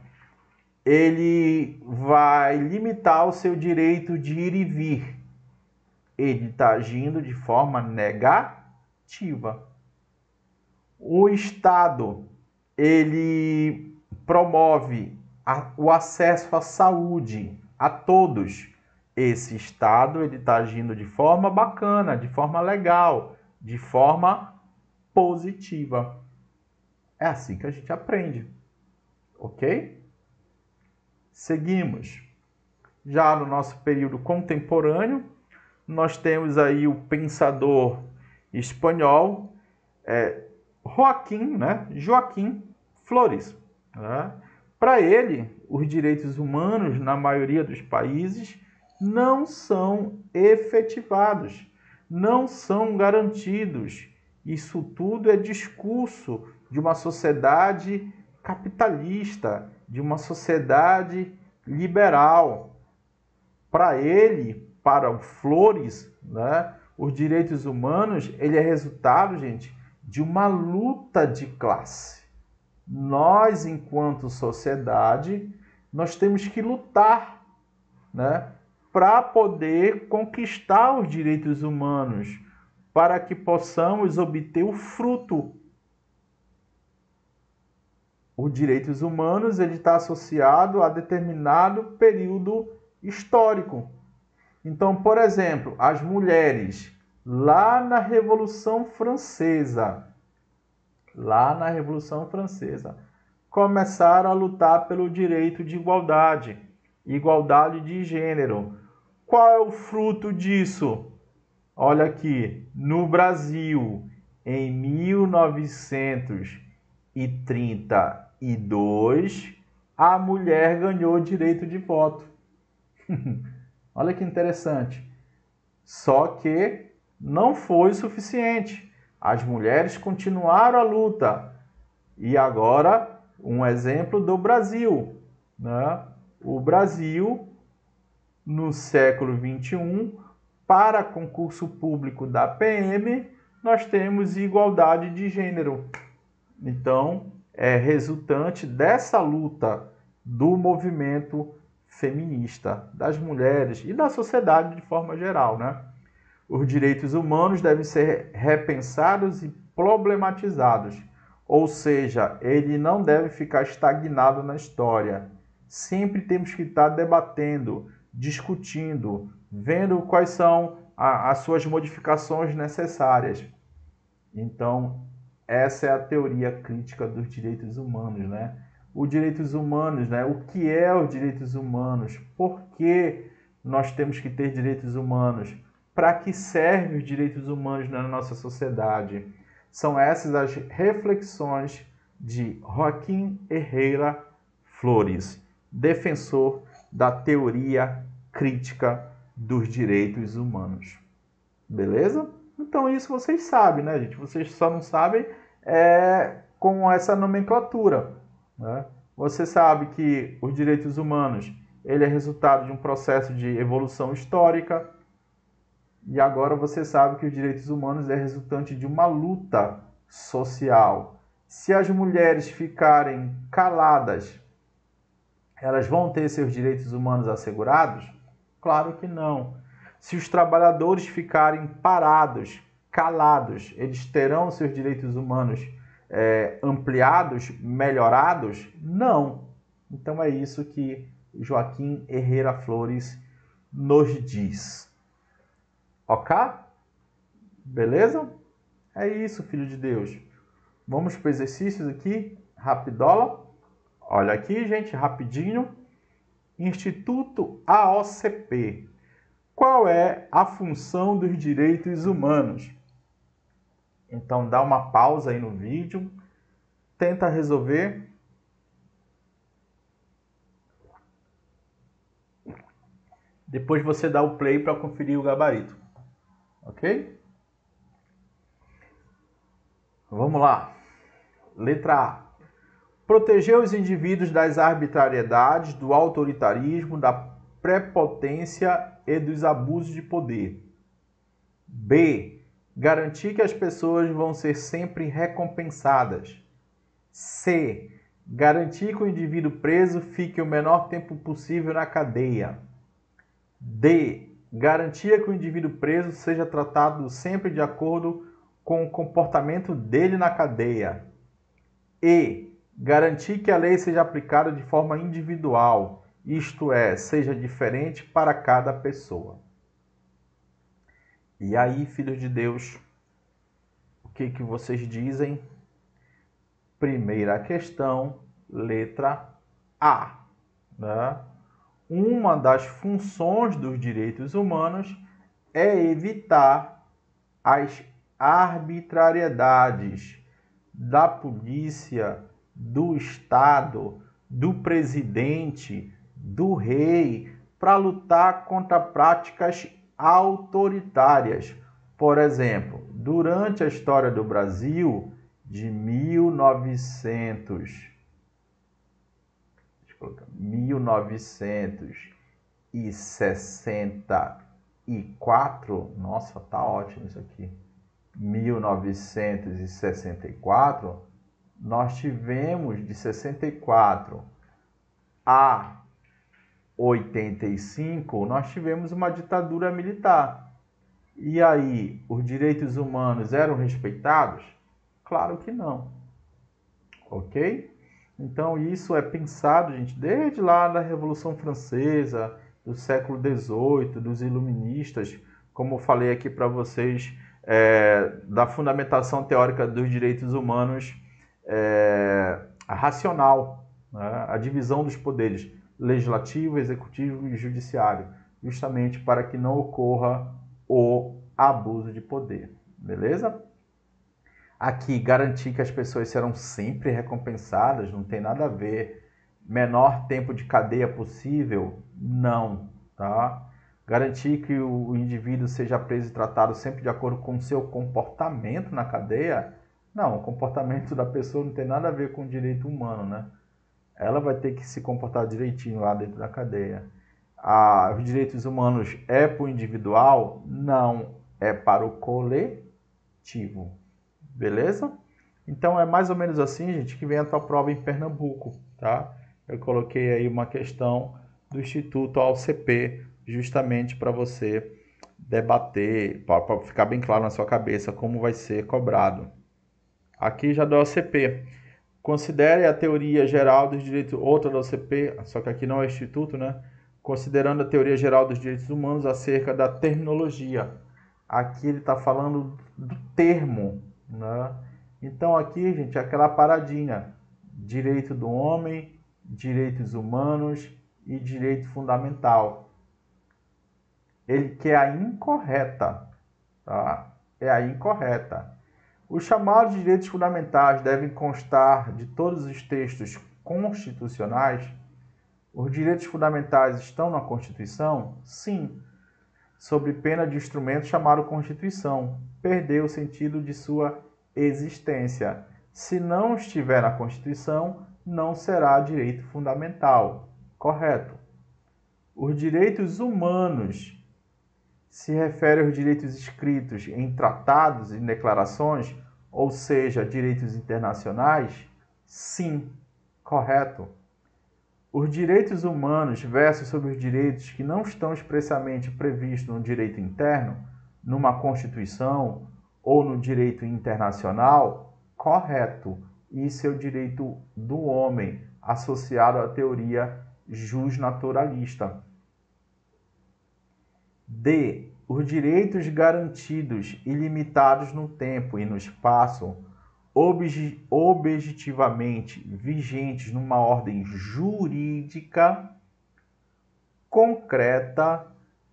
ele vai limitar o seu direito de ir e vir. Ele está agindo de forma negativa. O Estado, ele promove o acesso à saúde a todos. Esse Estado, ele está agindo de forma bacana, de forma legal, de forma positiva. É assim que a gente aprende, ok? Seguimos. Já no nosso período contemporâneo, nós temos aí o pensador espanhol, Joaquim Flores. Né? Para ele, os direitos humanos, na maioria dos países, não são efetivados, não são garantidos. Isso tudo é discurso de uma sociedade capitalista, de uma sociedade liberal. Para ele, para o Flores, né, os direitos humanos, ele é resultado, gente, de uma luta de classe. Nós, enquanto sociedade, nós temos que lutar, né, para poder conquistar os direitos humanos, para que possamos obter o fruto. Os direitos humanos, ele está associado a determinado período histórico. Então, por exemplo, as mulheres, lá na Revolução Francesa, começaram a lutar pelo direito de igualdade de gênero. Qual é o fruto disso? Olha aqui, no Brasil, em 1932, a mulher ganhou o direito de voto. Olha que interessante. Só que não foi suficiente. As mulheres continuaram a luta. E agora, um exemplo do Brasil. Né? O Brasil, no século XXI, para concurso público da PM, nós temos igualdade de gênero. Então, é resultante dessa luta do movimento feminista, das mulheres e da sociedade de forma geral, né? Os direitos humanos devem ser repensados e problematizados, ou seja, ele não deve ficar estagnado na história. Sempre temos que estar debatendo, discutindo, vendo quais são as suas modificações necessárias. Então, essa é a teoria crítica dos direitos humanos, né? Os direitos humanos, né? O que é os direitos humanos? Por que nós temos que ter direitos humanos? Para que servem os direitos humanos na nossa sociedade? São essas as reflexões de Joaquim Herrera Flores, defensor da teoria crítica dos direitos humanos. Beleza? Então isso vocês sabem, né, gente? Vocês só não sabem com essa nomenclatura. Né? Você sabe que os direitos humanos ele é resultado de um processo de evolução histórica. E agora você sabe que os direitos humanos é resultante de uma luta social. Se as mulheres ficarem caladas, elas vão ter seus direitos humanos assegurados? Claro que não. Se os trabalhadores ficarem parados, calados, eles terão seus direitos humanos ampliados, melhorados? Não. Então é isso que Joaquim Herrera Flores nos diz. Ok? Beleza? É isso, filho de Deus. Vamos para exercícios aqui, rapidola. Olha aqui, gente, rapidinho. Instituto AOCP. Qual é a função dos direitos humanos? Então, dá uma pausa aí no vídeo. Tenta resolver. Depois você dá o play para conferir o gabarito. Ok? Vamos lá. Letra A. Proteger os indivíduos das arbitrariedades, do autoritarismo, da prepotência e dos abusos de poder. B. Garantir que as pessoas vão ser sempre recompensadas. C. Garantir que o indivíduo preso fique o menor tempo possível na cadeia. D. Garantir que o indivíduo preso seja tratado sempre de acordo com o comportamento dele na cadeia. E. Garantir que a lei seja aplicada de forma individual, isto é, seja diferente para cada pessoa. E aí, filhos de Deus, o que vocês dizem? Primeira questão, letra A. Né? Uma das funções dos direitos humanos é evitar as arbitrariedades da polícia, do Estado, do presidente, do rei, para lutar contra práticas autoritárias. Por exemplo, durante a história do Brasil, de 1964, nossa, tá ótimo isso aqui, 1964, nós tivemos de 64 a 85, nós tivemos uma ditadura militar. E aí, os direitos humanos eram respeitados? Claro que não. Ok? Então, isso é pensado, gente, desde lá da Revolução Francesa, do século XVIII, dos iluministas, como eu falei aqui para vocês, da fundamentação teórica dos direitos humanos racional, né? A divisão dos poderes legislativo, executivo e judiciário, justamente para que não ocorra o abuso de poder. Beleza? Aqui, garantir que as pessoas serão sempre recompensadas, não tem nada a ver. Menor tempo de cadeia possível? Não, tá? Garantir que o indivíduo seja preso e tratado sempre de acordo com o seu comportamento na cadeia? Não, o comportamento da pessoa não tem nada a ver com o direito humano, né? Ela vai ter que se comportar direitinho lá dentro da cadeia. Os direitos humanos é para o individual? Não, é para o coletivo. Beleza? Então é mais ou menos assim, gente, que vem a tua prova em Pernambuco, tá? Eu coloquei aí uma questão do Instituto AOCP, justamente para você debater, para ficar bem claro na sua cabeça como vai ser cobrado. Aqui já do AOCP. Considere a teoria geral dos direitos, outra da OCP, só que aqui não é instituto, né? Considerando a teoria geral dos direitos humanos acerca da terminologia. Aqui ele está falando do termo, né? Então aqui, gente, é aquela paradinha. Direito do homem, direitos humanos e direito fundamental. Ele quer a incorreta, tá? É a incorreta. Os chamados direitos fundamentais devem constar de todos os textos constitucionais? Os direitos fundamentais estão na Constituição? Sim. Sob pena de instrumento chamado Constituição. Perdeu o sentido de sua existência. Se não estiver na Constituição, não será direito fundamental. Correto. Os direitos humanos se refere aos direitos escritos em tratados e declarações, ou seja, direitos internacionais? Sim, correto. Os direitos humanos versam sobre os direitos que não estão expressamente previstos no direito interno, numa Constituição ou no direito internacional? Correto. Isso é o direito do homem, associado à teoria justnaturalista. D. os direitos garantidos e limitados no tempo e no espaço, objetivamente vigentes numa ordem jurídica concreta,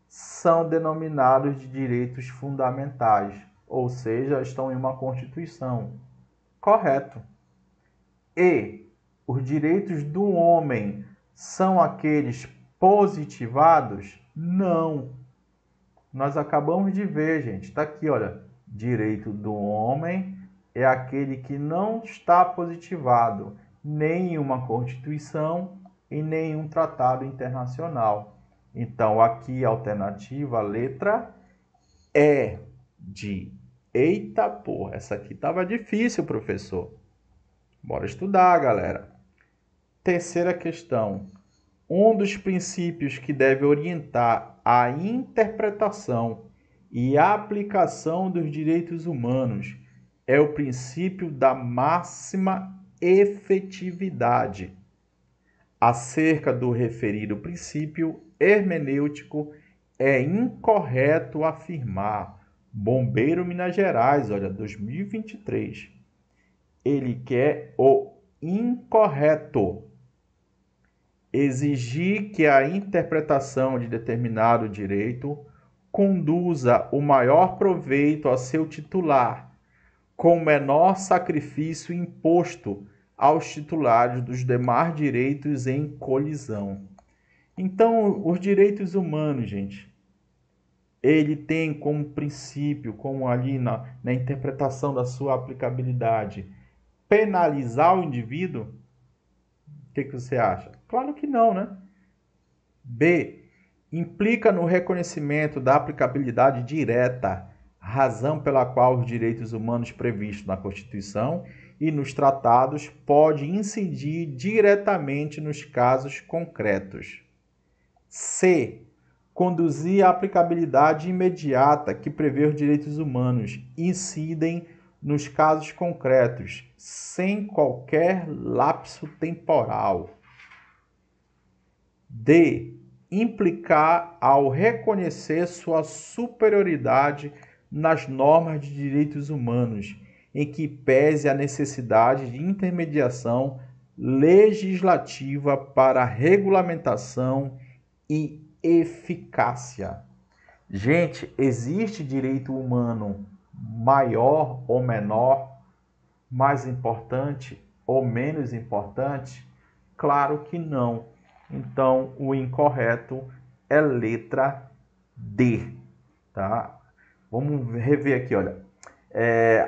são denominados de direitos fundamentais, ou seja, estão em uma Constituição. Correto. E os direitos do homem são aqueles positivados? Não. Nós acabamos de ver, gente, está aqui, olha, direito do homem é aquele que não está positivado nem em uma Constituição e nem em um tratado internacional. Então, aqui a alternativa, a letra E de... Eita, porra, essa aqui estava difícil, professor. Bora estudar, galera. Terceira questão. Um dos princípios que deve orientar a interpretação e a aplicação dos direitos humanos é o princípio da máxima efetividade. Acerca do referido princípio hermenêutico, é incorreto afirmar. Bombeiro Minas Gerais, olha, 2023. Ele quer o incorreto. Exigir que a interpretação de determinado direito conduza o maior proveito a seu titular, com o menor sacrifício imposto aos titulares dos demais direitos em colisão. Então, os direitos humanos, gente, ele tem como princípio, como ali na interpretação da sua aplicabilidade, penalizar o indivíduo? O que você acha? Claro que não, né? B. Implica no reconhecimento da aplicabilidade direta, razão pela qual os direitos humanos previstos na Constituição e nos tratados pode incidir diretamente nos casos concretos. C. Conduzir a aplicabilidade imediata que prevê os direitos humanos incidem nos casos concretos, sem qualquer lapso temporal. D. Implicar ao reconhecer sua superioridade nas normas de direitos humanos, em que pese a necessidade de intermediação legislativa para regulamentação e eficácia. Gente, existe direito humano maior ou menor, mais importante ou menos importante? Claro que não. Então, o incorreto é letra D, tá? Vamos rever aqui, olha.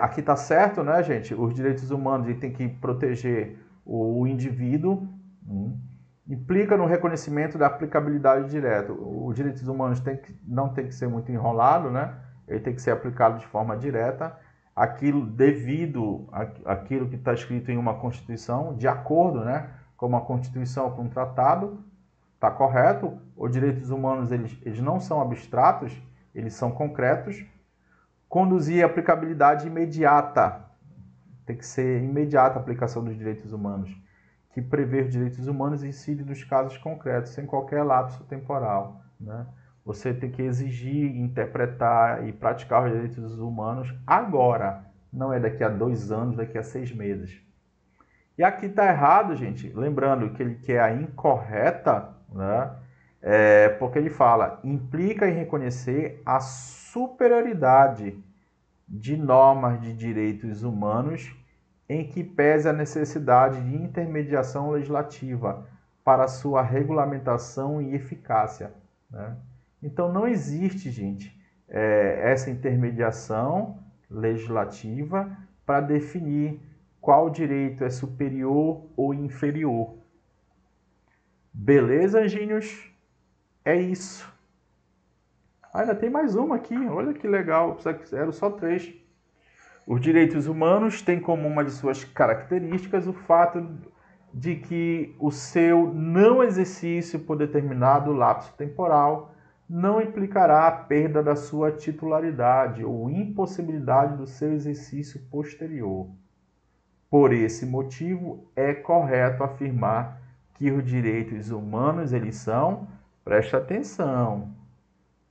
Aqui tá certo, né, gente? Os direitos humanos têm que proteger o indivíduo. Implica no reconhecimento da aplicabilidade direta. Os direitos humanos não tem que ser muito enrolado, né? Ele tem que ser aplicado de forma direta. Aquilo devido àquilo que está escrito em uma Constituição, de acordo, né, com uma Constituição ou com um tratado, está correto. Os direitos humanos eles não são abstratos, eles são concretos. Conduzir a aplicabilidade imediata. Tem que ser imediata a aplicação dos direitos humanos, que prevê os direitos humanos e incide nos casos concretos, sem qualquer lapso temporal, né? Você tem que exigir, interpretar e praticar os direitos humanos agora, não é daqui a 2 anos, daqui a 6 meses. E aqui está errado, gente, lembrando que ele quer a incorreta, né? Porque ele fala, implica em reconhecer a superioridade de normas de direitos humanos em que pese a necessidade de intermediação legislativa para sua regulamentação e eficácia, né? Então, não existe, gente, essa intermediação legislativa para definir qual direito é superior ou inferior. Beleza, anjinhos? É isso. Ainda tem mais uma aqui, olha que legal, eram só 3. Os direitos humanos têm como uma de suas características o fato de que o seu não exercício por determinado lapso temporal não implicará a perda da sua titularidade ou impossibilidade do seu exercício posterior. Por esse motivo, é correto afirmar que os direitos humanos, eles são, presta atenção,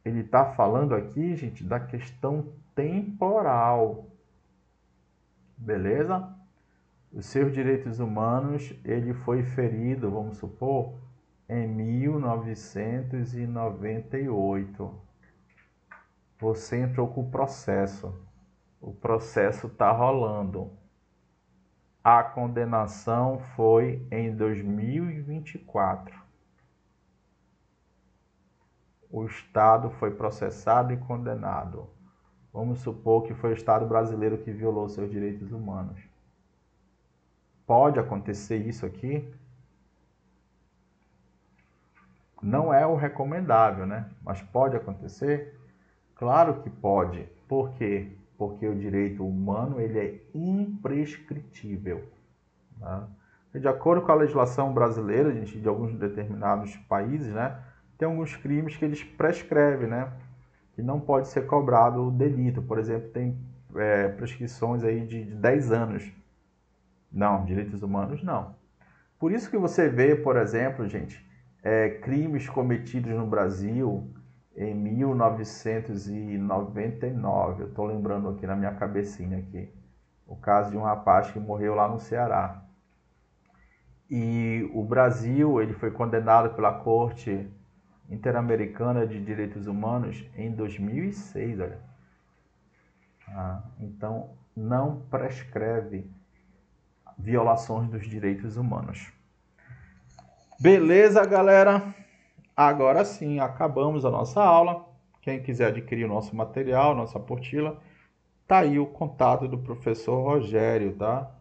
Ele está falando aqui, gente, da questão temporal. Beleza? Os seus direitos humanos, ele foi ferido, vamos supor, em 1998. Você entrou com o processo. O processo está rolando. A condenação foi em 2024. O Estado foi processado e condenado. Vamos supor que foi o Estado brasileiro que violou seus direitos humanos. Pode acontecer isso aqui? Não é o recomendável, né? Mas pode acontecer? Claro que pode. Por quê? Porque o direito humano ele é imprescritível. Tá? De acordo com a legislação brasileira, gente, de alguns determinados países, né? Tem alguns crimes que eles prescrevem, né? Que não pode ser cobrado o delito. Por exemplo, tem prescrições aí de 10 anos. Não, direitos humanos não. Por isso que você vê, por exemplo, gente, crimes cometidos no Brasil em 1999. Eu estou lembrando aqui na minha cabecinha aqui. O caso de um rapaz que morreu lá no Ceará. E o Brasil ele foi condenado pela Corte Interamericana de Direitos Humanos em 2006. Olha. Então, não prescreve violações dos direitos humanos. Beleza, galera? Agora sim, acabamos a nossa aula. Quem quiser adquirir o nosso material, nossa apostila, tá aí o contato do professor Rogério, tá?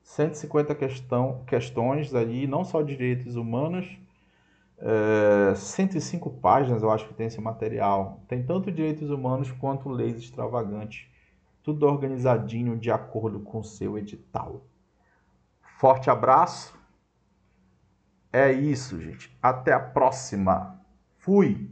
150 questões ali, não só de direitos humanos, 105 páginas eu acho que tem esse material. Tem tanto direitos humanos quanto leis extravagantes. Tudo organizadinho de acordo com o seu edital. Forte abraço. É isso, gente. Até a próxima. Fui!